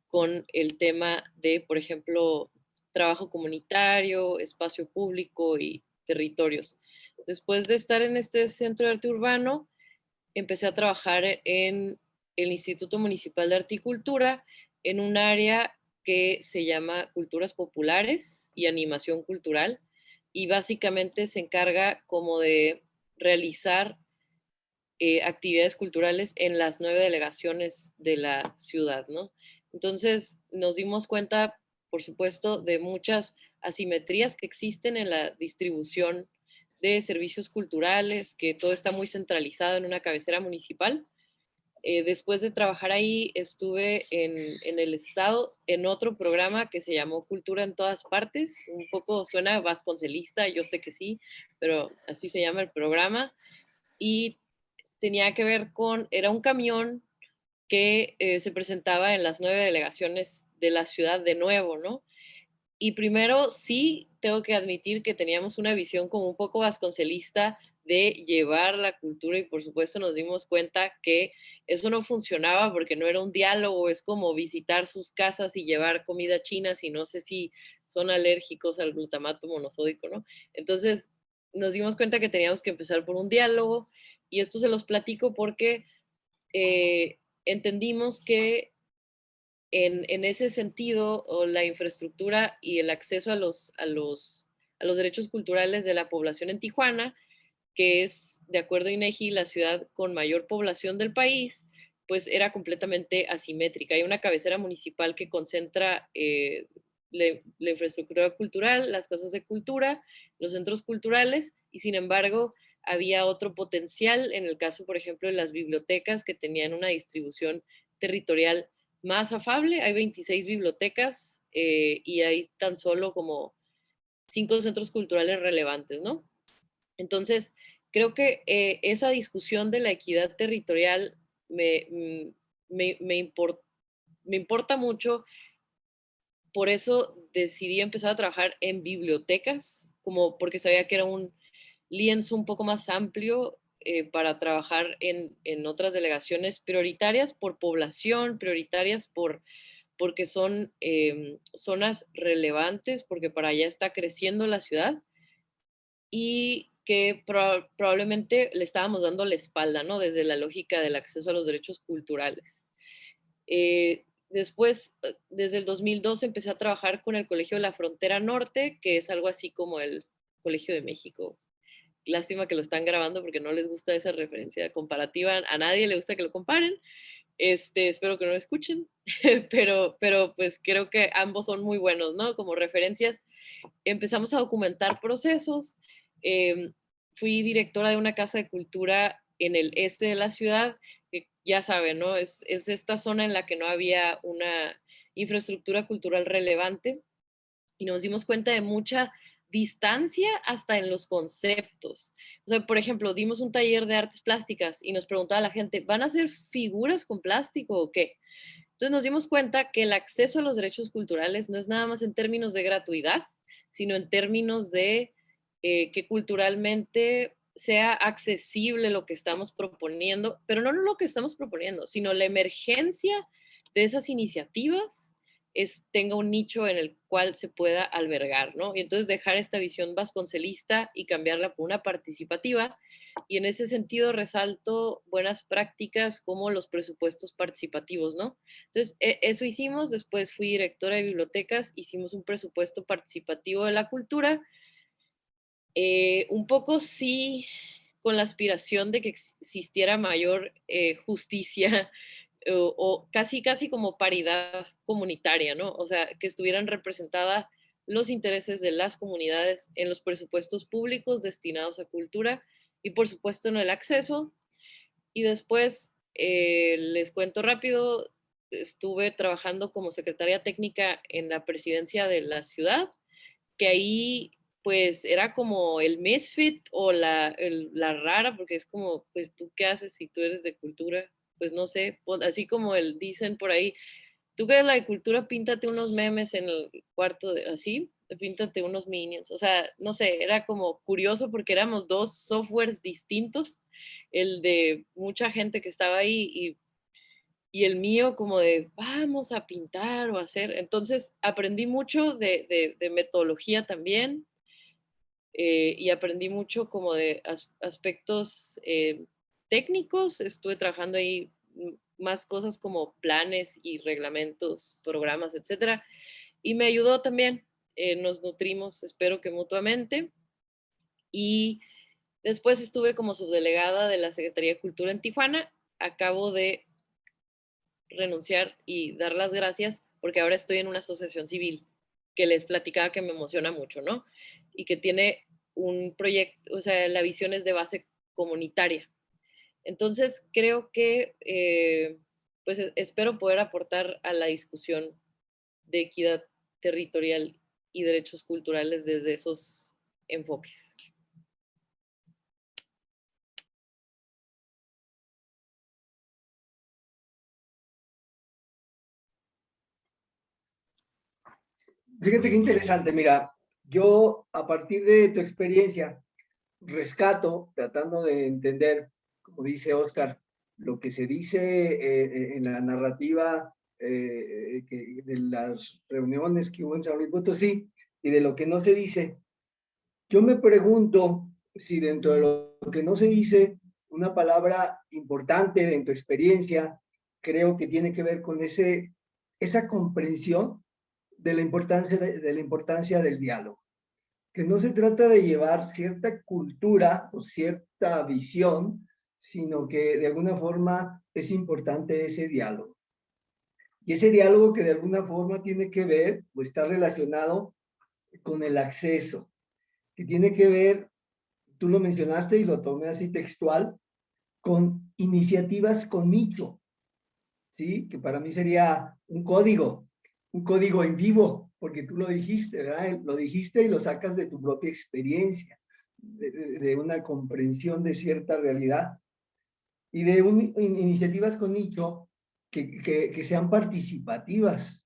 con el tema de, por ejemplo, trabajo comunitario, espacio público y territorios. Después de estar en este centro de arte urbano, empecé a trabajar en el Instituto Municipal de Arte y Cultura en un área que se llama Culturas Populares y Animación Cultural, y básicamente se encarga como de realizar actividades culturales en las 9 delegaciones de la ciudad, ¿no? Entonces nos dimos cuenta, por supuesto, de muchas asimetrías que existen en la distribución de servicios culturales, que todo está muy centralizado en una cabecera municipal. Después de trabajar ahí, estuve en el estado en otro programa que se llamó Cultura en Todas Partes. Un poco suena vasconcelista, yo sé que sí, pero así se llama el programa. Y tenía que ver era un camión que se presentaba en las 9 delegaciones de la ciudad de nuevo, ¿no? Y primero sí tengo que admitir que teníamos una visión como un poco vasconcelista de llevar la cultura y por supuesto nos dimos cuenta que eso no funcionaba porque no era un diálogo, es como visitar sus casas y llevar comida china si no sé si son alérgicos al glutamato monosódico, ¿no? Entonces nos dimos cuenta que teníamos que empezar por un diálogo y esto se los platico porque entendimos que en ese sentido, la infraestructura y el acceso a los derechos culturales de la población en Tijuana, que es, de acuerdo a INEGI, la ciudad con mayor población del país, pues era completamente asimétrica. Hay una cabecera municipal que concentra la infraestructura cultural, las casas de cultura, los centros culturales, y sin embargo había otro potencial en el caso, por ejemplo, de las bibliotecas que tenían una distribución territorial más afable. Hay 26 bibliotecas y hay tan solo como 5 centros culturales relevantes, ¿no? Entonces, creo que esa discusión de la equidad territorial me importa mucho. Por eso decidí empezar a trabajar en bibliotecas, como porque sabía que era un lienzo un poco más amplio para trabajar en otras delegaciones prioritarias por población, prioritarias porque son zonas relevantes, porque para allá está creciendo la ciudad y que probablemente le estábamos dando la espalda, ¿no? Desde la lógica del acceso a los derechos culturales. Después, desde el 2012, empecé a trabajar con el Colegio de la Frontera Norte, que es algo así como el Colegio de México. Lástima que lo están grabando porque no les gusta esa referencia comparativa. A nadie le gusta que lo comparen. Espero que no lo escuchen, pero pues creo que ambos son muy buenos, ¿no? Como referencias. Empezamos a documentar procesos. Eh, Fui directora de una casa de cultura en el este de la ciudad, que ya saben, ¿no? Es esta zona en la que no había una infraestructura cultural relevante y nos dimos cuenta de mucha distancia hasta en los conceptos. O sea, por ejemplo, dimos un taller de artes plásticas y nos preguntaba la gente, ¿van a hacer figuras con plástico o qué? Entonces nos dimos cuenta que el acceso a los derechos culturales no es nada más en términos de gratuidad, sino en términos de que culturalmente sea accesible lo que estamos proponiendo, pero no lo que estamos proponiendo, sino la emergencia de esas iniciativas tenga un nicho en el cual se pueda albergar, ¿no? Y entonces dejar esta visión vasconcelista y cambiarla por una participativa. Y en ese sentido resalto buenas prácticas como los presupuestos participativos, ¿no? Entonces, eso hicimos. Después fui directora de bibliotecas, hicimos un presupuesto participativo de la cultura, un poco sí con la aspiración de que existiera mayor justicia o casi como paridad comunitaria, ¿no? O sea, que estuvieran representadas los intereses de las comunidades en los presupuestos públicos destinados a cultura y por supuesto en el acceso. Y después, les cuento rápido, estuve trabajando como secretaria técnica en la presidencia de la ciudad, que ahí pues era como el misfit o la rara, porque es como, pues tú qué haces si tú eres de cultura, pues no sé, así como dicen por ahí, tú que eres la de cultura, píntate unos memes en el cuarto, así, píntate unos minions, o sea, no sé, era como curioso porque éramos dos softwares distintos, el de mucha gente que estaba ahí y el mío como de vamos a pintar o hacer. Entonces aprendí mucho de metodología también y aprendí mucho como de aspectos técnicos. Estuve trabajando ahí más cosas como planes y reglamentos, programas, etcétera. Y me ayudó también. Nos nutrimos, espero que mutuamente. Y después estuve como subdelegada de la Secretaría de Cultura en Tijuana. Acabo de renunciar y dar las gracias porque ahora estoy en una asociación civil que les platicaba que me emociona mucho, ¿no? Y que tiene un proyecto, o sea, la visión es de base comunitaria. Entonces, creo que, pues, espero poder aportar a la discusión de equidad territorial y derechos culturales desde esos enfoques. Fíjate qué interesante, mira, yo a partir de tu experiencia rescato, tratando de entender, como dice Oscar, lo que se dice en la narrativa de las reuniones que hubo en San Luis Potosí y de lo que no se dice. Yo me pregunto si dentro de lo que no se dice, una palabra importante en tu experiencia, creo que tiene que ver con esa comprensión de la importancia del diálogo. Que no se trata de llevar cierta cultura o cierta visión, sino que de alguna forma es importante ese diálogo. Y ese diálogo que de alguna forma tiene que ver o está relacionado con el acceso, que tiene que ver, tú lo mencionaste y lo tomé así textual, con iniciativas con nicho, ¿sí? Que para mí sería un código en vivo, porque tú lo dijiste, ¿verdad? Lo dijiste y lo sacas de tu propia experiencia. de una comprensión de cierta realidad y de iniciativas con nicho que sean participativas.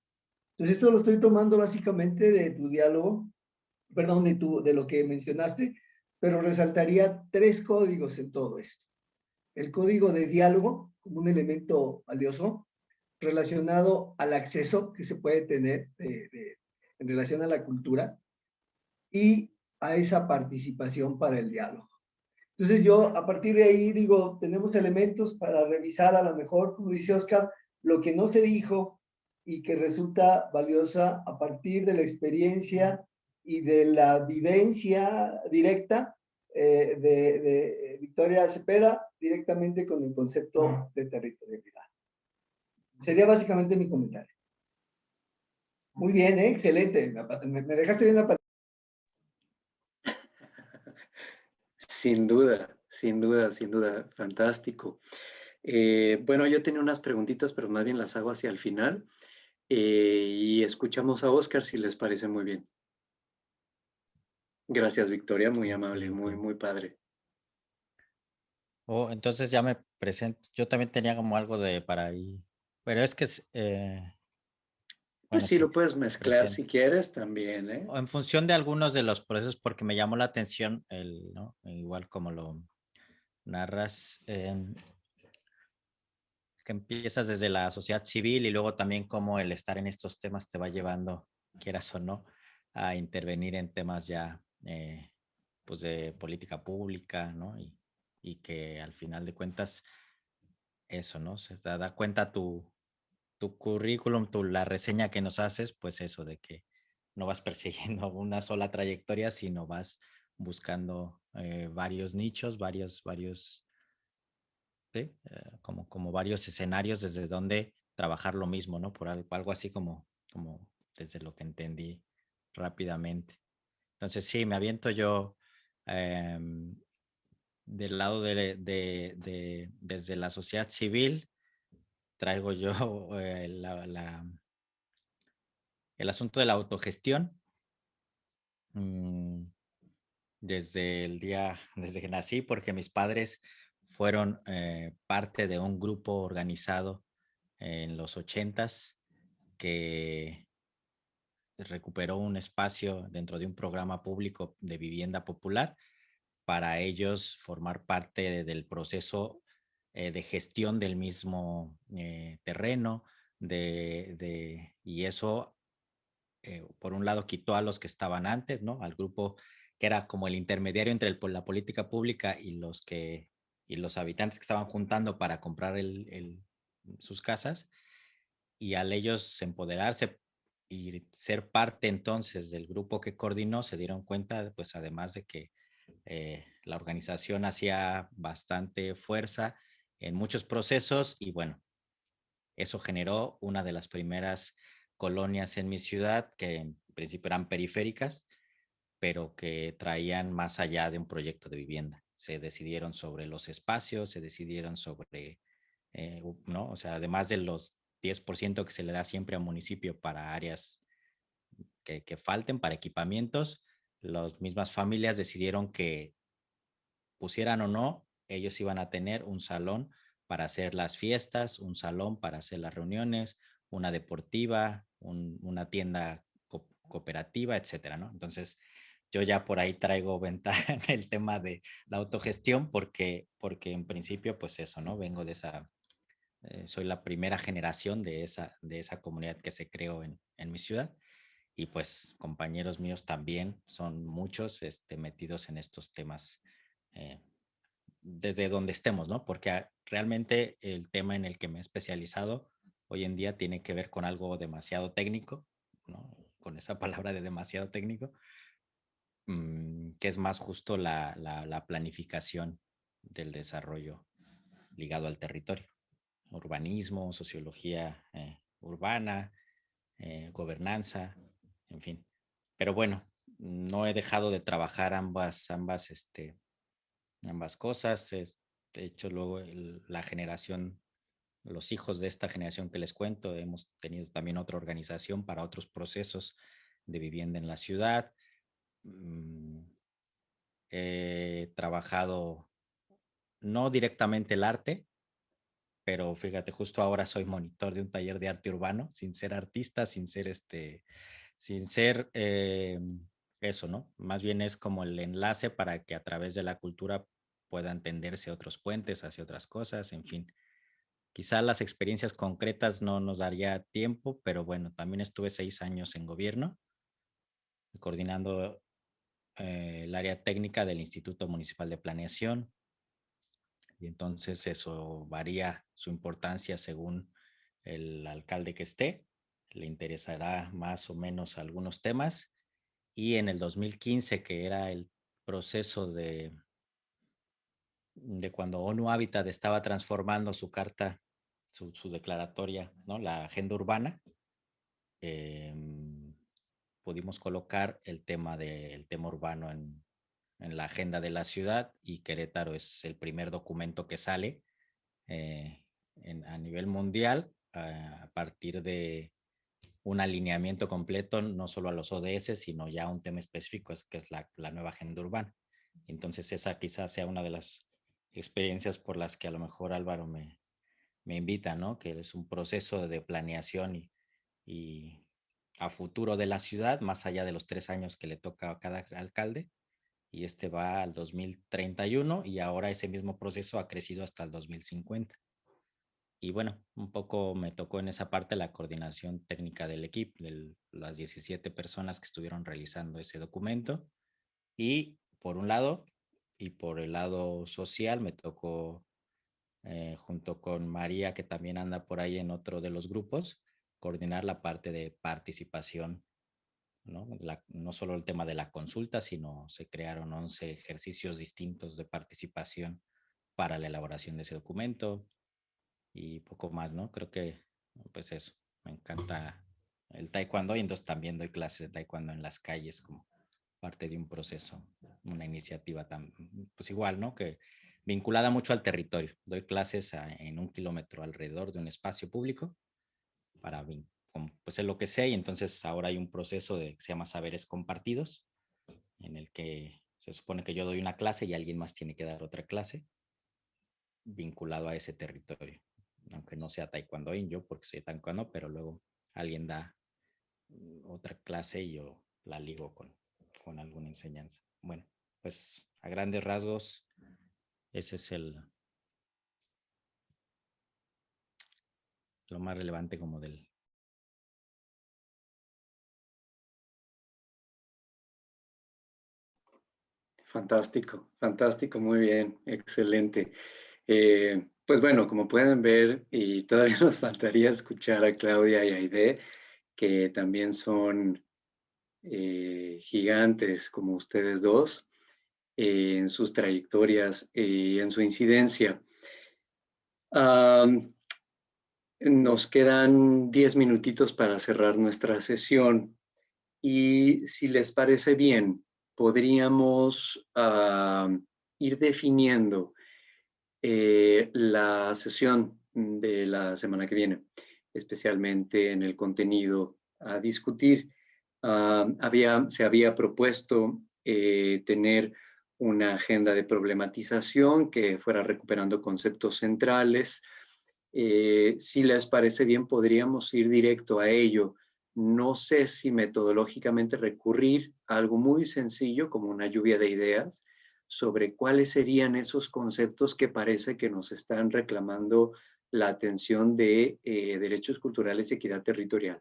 Entonces, esto lo estoy tomando básicamente de tu diálogo, perdón, de lo que mencionaste, pero resaltaría 3 códigos en todo esto. El código de diálogo como un elemento valioso relacionado al acceso que se puede tener en relación a la cultura y a esa participación para el diálogo. Entonces yo a partir de ahí digo, tenemos elementos para revisar a lo mejor, como dice Oscar, lo que no se dijo y que resulta valiosa a partir de la experiencia y de la vivencia directa de Victoria Cepeda directamente con el concepto de territorialidad. Sería básicamente mi comentario. Muy bien, excelente. Me dejaste bien la pantalla. Sin duda, sin duda, sin duda, fantástico. Bueno, yo tenía unas preguntitas, pero más bien las hago hacia el final. Y escuchamos a Oscar si les parece muy bien. Gracias, Victoria, muy amable, muy, muy padre. Oh, entonces ya me presento. Yo también tenía como algo de para ahí. Pero es que, Pues bueno, sí, sí, lo puedes me mezclar si presento. quieres también, ¿eh? O en función de algunos de los procesos, porque me llamó la atención ¿no? Igual como lo narras, que empiezas desde la sociedad civil y luego también como el estar en estos temas te va llevando, quieras o no, a intervenir en temas ya, pues de política pública, ¿no? Y que al final de cuentas, eso, ¿no? Se da cuenta tu currículum, la reseña que nos haces, pues eso de que no vas persiguiendo una sola trayectoria, sino vas buscando varios nichos, varios, ¿sí? Como varios escenarios desde donde trabajar lo mismo, ¿no? Por algo así como desde lo que entendí rápidamente. Entonces sí, me aviento yo em, del lado desde la sociedad civil, traigo yo el asunto de la autogestión. mm, desde que nací, porque mis padres fueron parte de un grupo organizado en los 80s que recuperó un espacio dentro de un programa público de vivienda popular para ellos formar parte del proceso de gestión del mismo terreno, y eso, por un lado, quitó a los que estaban antes, ¿no? Al grupo que era como el intermediario entre la política pública y los habitantes que estaban juntando para comprar sus casas, y al ellos empoderarse y ser parte entonces del grupo que coordinó, se dieron cuenta, pues además de que la organización hacía bastante fuerza en muchos procesos y bueno, eso generó una de las primeras colonias en mi ciudad que en principio eran periféricas, pero que traían más allá de un proyecto de vivienda. Se decidieron sobre los espacios, se decidieron sobre, ¿no? O sea, además de los 10% que se le da siempre al municipio para áreas que falten, para equipamientos, las mismas familias decidieron que pusieran o no, ellos iban a tener un salón para hacer las fiestas, un salón para hacer las reuniones, una deportiva, una tienda cooperativa, etcétera, ¿no? Entonces, yo ya por ahí traigo ventaja en el tema de la autogestión porque en principio, pues eso, ¿no? Vengo de soy la primera generación de esa comunidad que se creó en mi ciudad y pues compañeros míos también son muchos metidos en estos temas eh, desde donde estemos, ¿no? Porque realmente el tema en el que me he especializado hoy en día tiene que ver con algo demasiado técnico, ¿no? Con esa palabra de demasiado técnico, que es más justo la planificación del desarrollo ligado al territorio. Urbanismo, sociología urbana, gobernanza, en fin. Pero bueno, no he dejado de trabajar ambas cosas. De hecho, luego la generación, los hijos de esta generación que les cuento, hemos tenido también otra organización para otros procesos de vivienda en la ciudad. he trabajado no directamente el arte, pero fíjate, justo ahora soy monitor de un taller de arte urbano, sin ser artista, sin ser eso, ¿no? Más bien es como el enlace para que a través de la cultura puedan tenderse otros puentes hacia otras cosas, en fin. Quizá las experiencias concretas no nos daría tiempo, pero bueno, también estuve 6 años en gobierno, coordinando el área técnica del Instituto Municipal de Planeación, y entonces eso varía su importancia según el alcalde que esté, le interesará más o menos algunos temas. Y en el 2015, que era el proceso de cuando ONU Habitat estaba transformando su carta, su declaratoria, ¿no? La agenda urbana, eh, pudimos colocar el tema urbano en la agenda de la ciudad, y Querétaro es el primer documento que sale a nivel mundial a partir de un alineamiento completo, no solo a los ODS, sino ya un tema específico, que es la nueva agenda urbana. Entonces esa quizás sea una de las experiencias por las que a lo mejor Álvaro me invita, ¿no? Que es un proceso de planeación y a futuro de la ciudad, más allá de los 3 años que le toca a cada alcalde, y este va al 2031, y ahora ese mismo proceso ha crecido hasta el 2050. Y bueno, un poco me tocó en esa parte la coordinación técnica del equipo, de las 17 personas que estuvieron realizando ese documento. Y por un lado, y por el lado social, me tocó, junto con María, que también anda por ahí en otro de los grupos, coordinar la parte de participación, ¿no? No solo el tema de la consulta, sino se crearon 11 ejercicios distintos de participación para la elaboración de ese documento y poco más, ¿no? Creo que, pues eso, me encanta el taekwondo, y entonces también doy clases de taekwondo en las calles como parte de un proceso, una iniciativa tan, pues igual, ¿no? Que vinculada mucho al territorio. Doy clases en 1 kilómetro alrededor de un espacio público para, pues es lo que sé, y entonces ahora hay un proceso que se llama saberes compartidos, en el que se supone que yo doy una clase y alguien más tiene que dar otra clase vinculado a ese territorio, aunque no sea taekwondo yo, porque soy taekwondo, pero luego alguien da otra clase y yo la ligo con alguna enseñanza. Bueno, pues a grandes rasgos, ese es lo más relevante como del... Fantástico, fantástico, muy bien, excelente. Pues bueno, como pueden ver, y todavía nos faltaría escuchar a Claudia y a Aide, que también son gigantes como ustedes dos en sus trayectorias y en su incidencia. Nos quedan 10 minutitos para cerrar nuestra sesión, y si les parece bien, podríamos ir definiendo la sesión de la semana que viene, especialmente en el contenido a discutir. Se había propuesto tener una agenda de problematización que fuera recuperando conceptos centrales. Si les parece bien, podríamos ir directo a ello. No sé si metodológicamente recurrir a algo muy sencillo como una lluvia de ideas sobre cuáles serían esos conceptos que parece que nos están reclamando la atención de derechos culturales y equidad territorial.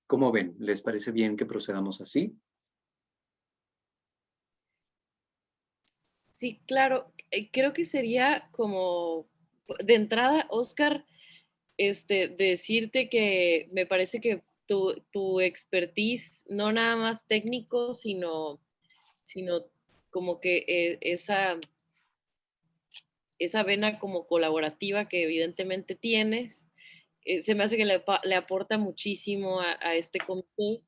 ¿Cómo ven? ¿Les parece bien que procedamos así? Sí, claro. Creo que sería como de entrada, Oscar, decirte que me parece que tu expertise, no nada más técnico, sino como que esa vena como colaborativa que evidentemente tienes, se me hace que le aporta muchísimo a este comité,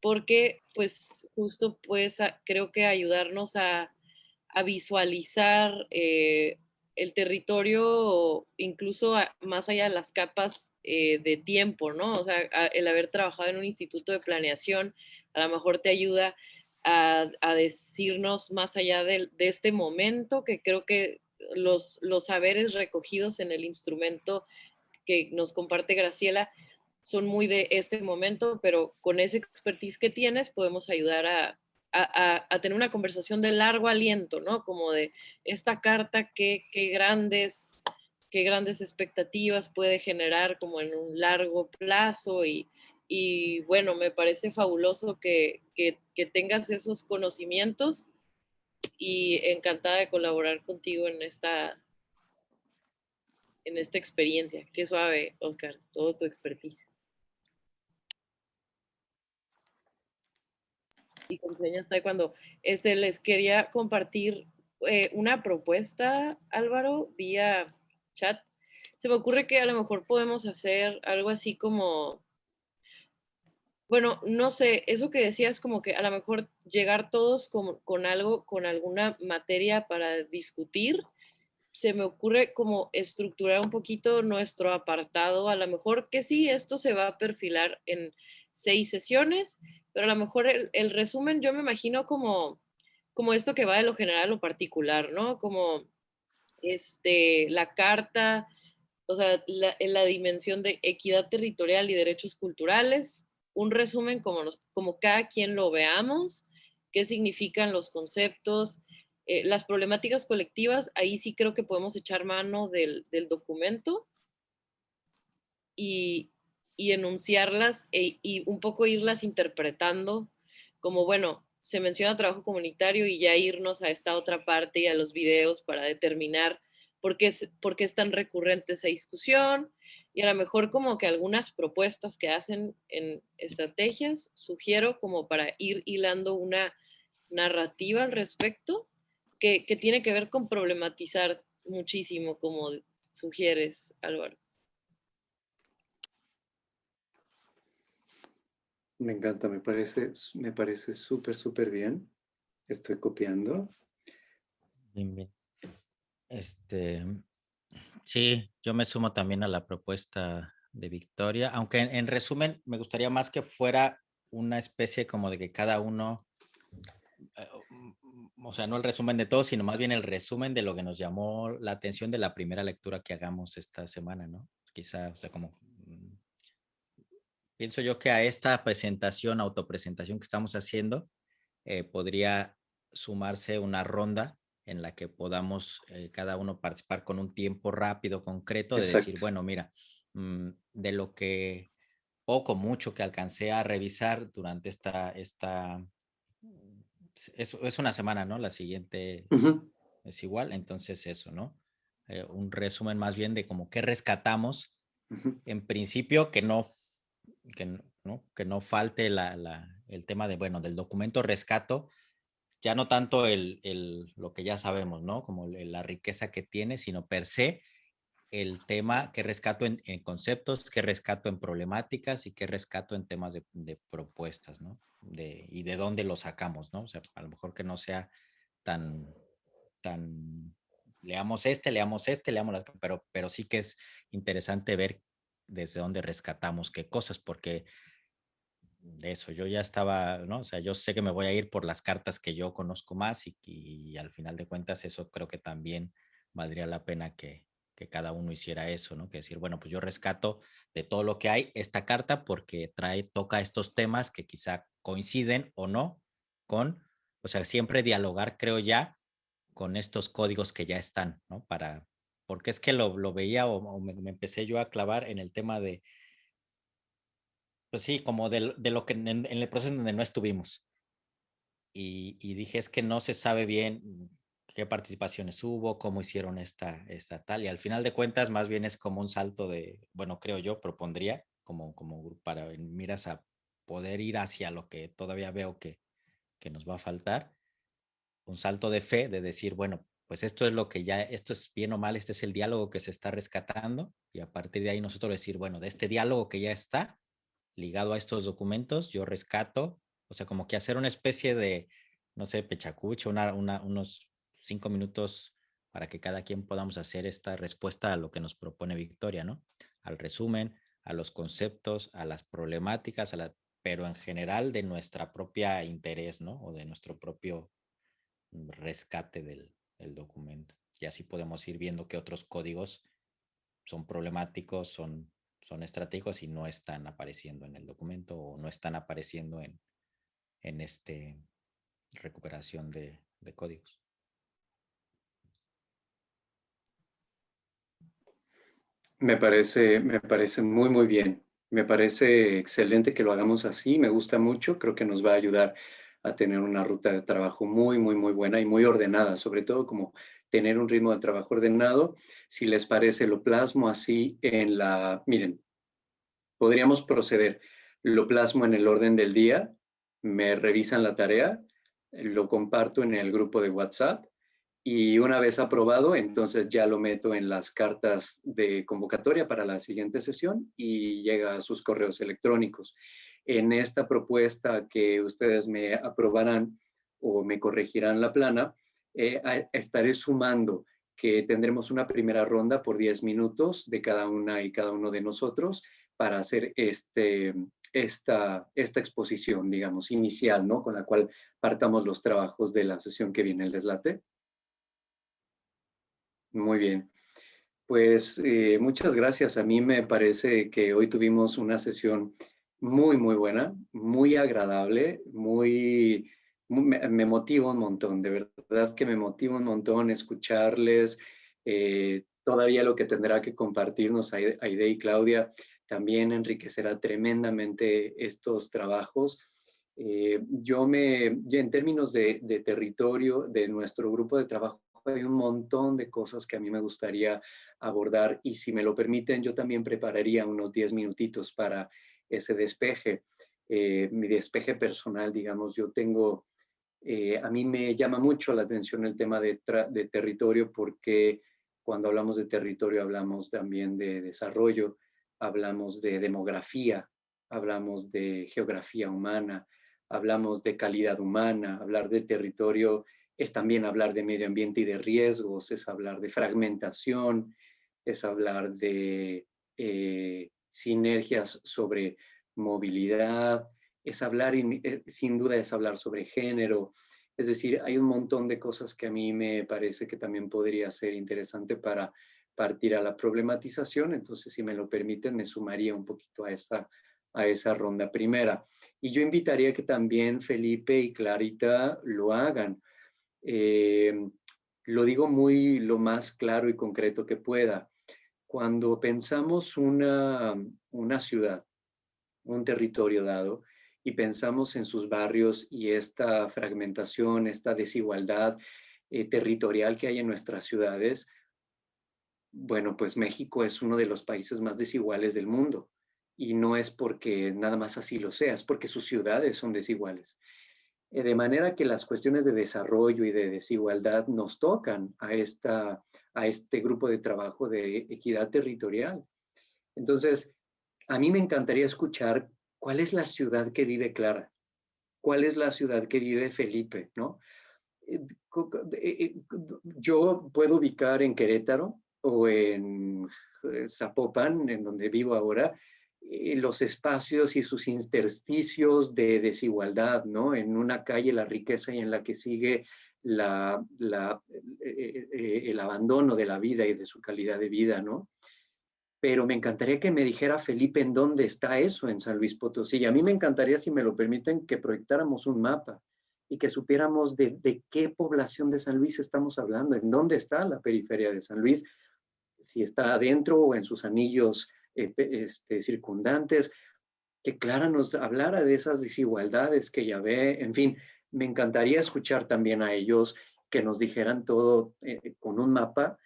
porque pues justo pues creo que ayudarnos a visualizar el territorio, incluso más allá de las capas de tiempo, ¿no? O sea, el haber trabajado en un instituto de planeación a lo mejor te ayuda a decirnos más allá de este momento, que creo que los saberes recogidos en el instrumento que nos comparte Graciela son muy de este momento, pero con ese expertise que tienes podemos ayudar a tener una conversación de largo aliento, ¿no? Como de esta carta, qué grandes expectativas puede generar como en un largo plazo y bueno, me parece fabuloso que tengas esos conocimientos y encantada de colaborar contigo en esta experiencia. Qué suave, Oscar, todo tu expertise. Y con señas taekwondo. Les quería compartir una propuesta, Álvaro, vía chat. Se me ocurre que a lo mejor podemos hacer algo así como, bueno, no sé, eso que decías como que a lo mejor llegar todos con algo, con alguna materia para discutir. Se me ocurre como estructurar un poquito nuestro apartado, a lo mejor que sí, esto se va a perfilar en 6 sesiones, pero a lo mejor el resumen yo me imagino como esto que va de lo general a lo particular, ¿no? Como la carta, o sea, en la dimensión de equidad territorial y derechos culturales, un resumen como cada quien lo veamos, qué significan los conceptos, las problemáticas colectivas, ahí sí creo que podemos echar mano del documento y, y enunciarlas y un poco irlas interpretando como, bueno, se menciona trabajo comunitario y ya irnos a esta otra parte y a los videos para determinar por qué es tan recurrente esa discusión y a lo mejor como que algunas propuestas que hacen en estrategias, sugiero como para ir hilando una narrativa al respecto que tiene que ver con problematizar muchísimo, como sugieres, Álvaro. Me encanta, me parece súper, súper bien. Estoy copiando. Bien, bien. Sí, yo me sumo también a la propuesta de Victoria, aunque en resumen me gustaría más que fuera una especie como de que cada uno, o sea, no el resumen de todo, sino más bien el resumen de lo que nos llamó la atención de la primera lectura que hagamos esta semana, ¿no? Quizá, o sea, como pienso yo que a esta presentación, autopresentación que estamos haciendo, podría sumarse una ronda en la que podamos cada uno participar con un tiempo rápido, concreto, de decir, Exacto. bueno, mira, de lo que poco, mucho que alcancé a revisar durante es una semana, ¿no? La siguiente Ujú, es igual, entonces eso, ¿no? Un resumen más bien de como qué rescatamos, ujú. en principio que no falte el tema de, bueno, del documento rescato, ya no tanto lo que ya sabemos, ¿no? Como la riqueza que tiene, sino per se el tema que rescato en conceptos, que rescato en problemáticas y que rescato en temas de propuestas, ¿no? Y de dónde lo sacamos, ¿no? O sea, a lo mejor que no sea tan, tan, leamos pero sí que es interesante ver desde dónde rescatamos qué cosas, porque de eso yo ya estaba, ¿no? O sea, yo sé que me voy a ir por las cartas que yo conozco más y al final de cuentas eso creo que también valdría la pena que cada uno hiciera eso, ¿no? Que decir, bueno, pues yo rescato de todo lo que hay esta carta porque toca estos temas que quizá coinciden o no con, o sea, siempre dialogar, creo ya, con estos códigos que ya están, ¿no? Porque es que lo veía o me empecé yo a clavar en el tema de pues sí, como de lo que en el proceso en donde no estuvimos. Y dije, es que no se sabe bien qué participaciones hubo, cómo hicieron esta tal. Y al final de cuentas, más bien es como un salto de, bueno, creo yo, propondría como para en miras a poder ir hacia lo que todavía veo que nos va a faltar. Un salto de fe de decir, bueno, pues esto es lo que ya, esto es bien o mal, este es el diálogo que se está rescatando. Y a partir de ahí nosotros decir, bueno, de este diálogo que ya está, ligado a estos documentos, yo rescato, o sea, como que hacer una especie de, no sé, pechacucho, unos 5 minutos para que cada quien podamos hacer esta respuesta a lo que nos propone Victoria, ¿no? Al resumen, a los conceptos, a las problemáticas, pero en general de nuestra propia interés, ¿no? O de nuestro propio rescate del documento. Y así podemos ir viendo que otros códigos son problemáticos, son estratégicos y no están apareciendo en el documento o no están apareciendo en este recuperación de códigos. Me parece muy, muy bien. Me parece excelente que lo hagamos así. Me gusta mucho. Creo que nos va a ayudar a tener una ruta de trabajo muy, muy, muy buena y muy ordenada. Sobre todo como tener un ritmo de trabajo ordenado. Si les parece, lo plasmo así en la... Miren, podríamos proceder. Lo plasmo en el orden del día. Me revisan la tarea. Lo comparto en el grupo de WhatsApp y una vez aprobado, entonces ya lo meto en las cartas de convocatoria para la siguiente sesión y llega a sus correos electrónicos. En esta propuesta que ustedes me aprobarán o me corregirán la plana, estaré sumando que tendremos una primera ronda por 10 minutos de cada una y cada uno de nosotros para hacer esta exposición, digamos, inicial, ¿no? Con la cual partamos los trabajos de la sesión que viene, el deslate. Muy bien. Pues muchas gracias. A mí me parece que hoy tuvimos una sesión muy, muy buena, muy agradable, me motiva un montón, de verdad que me motiva un montón escucharles. Todavía lo que tendrá que compartirnos Aide y Claudia también enriquecerá tremendamente estos trabajos. En términos de territorio, de nuestro grupo de trabajo, hay un montón de cosas que a mí me gustaría abordar y si me lo permiten, yo también prepararía unos 10 minutitos para ese despeje, mi despeje personal, digamos, a mí me llama mucho la atención el tema de territorio porque cuando hablamos de territorio hablamos también de desarrollo, hablamos de demografía, hablamos de geografía humana, hablamos de calidad humana, hablar de territorio es también hablar de medio ambiente y de riesgos, es hablar de fragmentación, es hablar de sinergias sobre movilidad, es hablar, sin duda es hablar sobre género. Es decir, hay un montón de cosas que a mí me parece que también podría ser interesante para partir a la problematización. Entonces, si me lo permiten, me sumaría un poquito a esa ronda primera. Y yo invitaría que también Felipe y Clarita lo hagan. Lo digo lo más claro y concreto que pueda. Cuando pensamos una ciudad, un territorio dado, y pensamos en sus barrios y esta fragmentación, esta desigualdad territorial que hay en nuestras ciudades, bueno, pues México es uno de los países más desiguales del mundo. Y no es porque nada más así lo sea, es porque sus ciudades son desiguales. De manera que las cuestiones de desarrollo y de desigualdad nos tocan a este grupo de trabajo de equidad territorial. Entonces, a mí me encantaría escuchar cuál es la ciudad que vive Clara, cuál es la ciudad que vive Felipe, ¿no? Yo puedo ubicar en Querétaro o en Zapopan, en donde vivo ahora, los espacios y sus intersticios de desigualdad, ¿no? En una calle la riqueza y en la que sigue el abandono de la vida y de su calidad de vida, ¿no? Pero me encantaría que me dijera Felipe en dónde está eso en San Luis Potosí. Y a mí me encantaría, si me lo permiten, que proyectáramos un mapa y que supiéramos de qué población de San Luis estamos hablando, en dónde está la periferia de San Luis, si está adentro o en sus anillos circundantes, que Clara nos hablara de esas desigualdades que ya ve, en fin, me encantaría escuchar también a ellos que nos dijeran todo con un mapa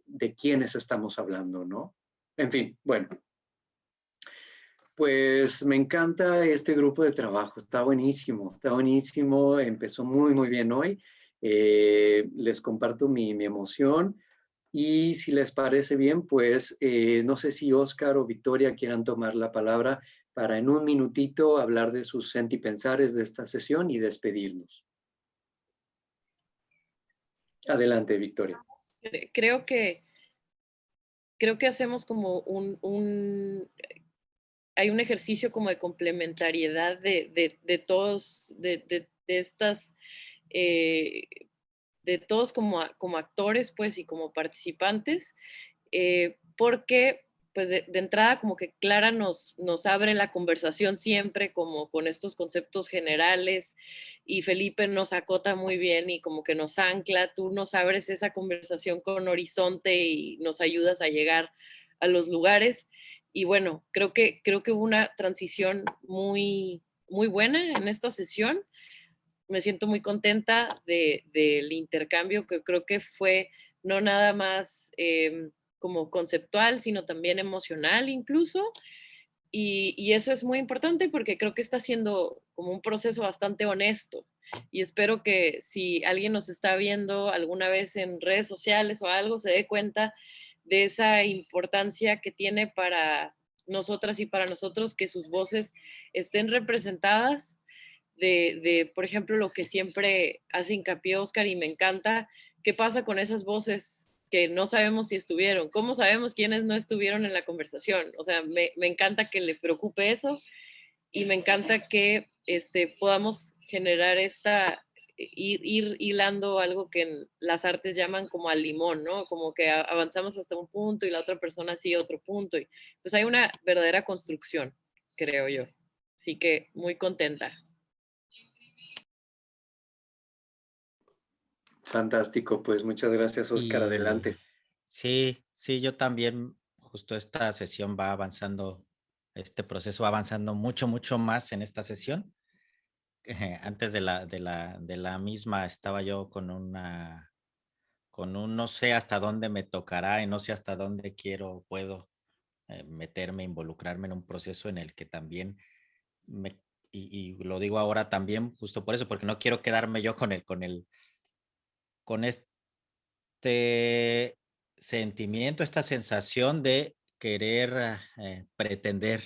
de quiénes estamos hablando, ¿no? En fin, bueno, pues me encanta este grupo de trabajo, está buenísimo, empezó muy, muy bien hoy. Les comparto mi emoción y si les parece bien, pues no sé si Oscar o Victoria quieran tomar la palabra para en un minutito hablar de sus sentipensares de esta sesión y despedirnos. Adelante, Victoria. Creo que hacemos como hay un ejercicio como de complementariedad de todos, estas, de todos como actores, pues, y como participantes, porque pues de entrada como que Clara nos abre la conversación siempre como con estos conceptos generales y Felipe nos acota muy bien y como que nos ancla, tú nos abres esa conversación con horizonte y nos ayudas a llegar a los lugares. Y bueno, creo que hubo una transición muy buena en esta sesión. Me siento muy contenta del intercambio, que creo que fue no nada más como conceptual, sino también emocional incluso. Y eso es muy importante porque creo que está siendo como un proceso bastante honesto. Y espero que si alguien nos está viendo alguna vez en redes sociales o algo, se dé cuenta de esa importancia que tiene para nosotras y para nosotros que sus voces estén representadas por ejemplo, lo que siempre hace hincapié Oscar y me encanta, ¿qué pasa con esas voces que no sabemos si estuvieron? ¿Cómo sabemos quiénes no estuvieron en la conversación? O sea, me encanta que le preocupe eso y me encanta que podamos generar ir hilando algo que en las artes llaman como al limón, ¿no? Como que avanzamos hasta un punto y la otra persona sigue otro punto. Y pues hay una verdadera construcción, creo yo. Así que muy contenta. Fantástico, pues muchas gracias, Oscar. Y Adelante. sí, sí, yo también, justo esta sesión va avanzando, este proceso va avanzando mucho más en esta sesión. Antes de la misma estaba yo con un no sé hasta dónde me tocará y no sé hasta dónde puedo meterme, involucrarme en un proceso en el que también me, y lo digo ahora también justo por eso, porque no quiero quedarme yo con este sentimiento, esta sensación de querer pretender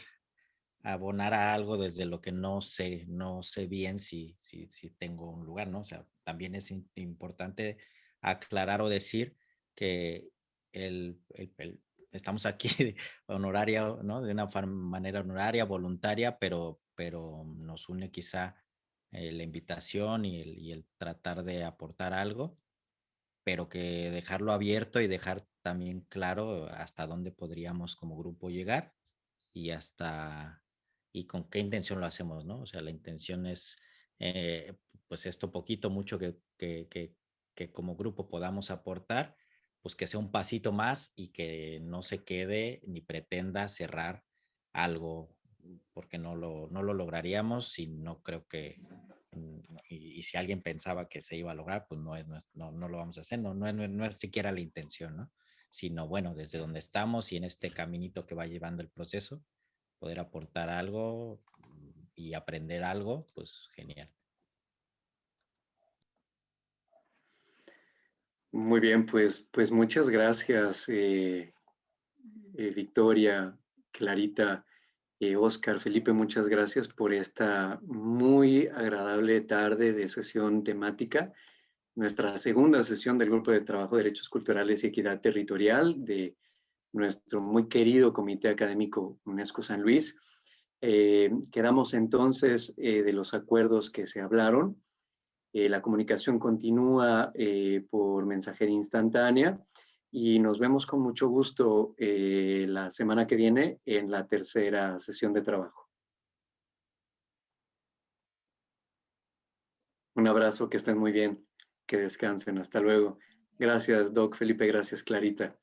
abonar a algo desde lo que no sé bien si tengo un lugar, ¿no? O sea, también es importante aclarar o decir que estamos aquí honoraria, ¿no? De una manera honoraria, voluntaria, pero nos une quizá la invitación y el tratar de aportar algo, pero que dejarlo abierto y dejar también claro hasta dónde podríamos como grupo llegar y hasta y con qué intención lo hacemos, ¿no? O sea, la intención es, pues esto poquito, mucho que como grupo podamos aportar, pues que sea un pasito más y que no se quede ni pretenda cerrar algo, porque no lo lograríamos y no creo que, y si alguien pensaba que se iba a lograr, pues no lo vamos a hacer, no es siquiera la intención, ¿no? Sino, bueno, desde donde estamos y en este caminito que va llevando el proceso, poder aportar algo y aprender algo, pues genial. Muy bien, pues muchas gracias, Victoria, Clarita, Oscar, Felipe, muchas gracias por esta muy agradable tarde de sesión temática. Nuestra segunda sesión del Grupo de Trabajo de Derechos Culturales y Equidad Territorial de nuestro muy querido Comité Académico UNESCO San Luis. Quedamos entonces de los acuerdos que se hablaron. La comunicación continúa por mensajería instantánea y nos vemos con mucho gusto la semana que viene en la tercera sesión de trabajo. Un abrazo, que estén muy bien, que descansen. Hasta luego. Gracias, Doc, Felipe, gracias, Clarita.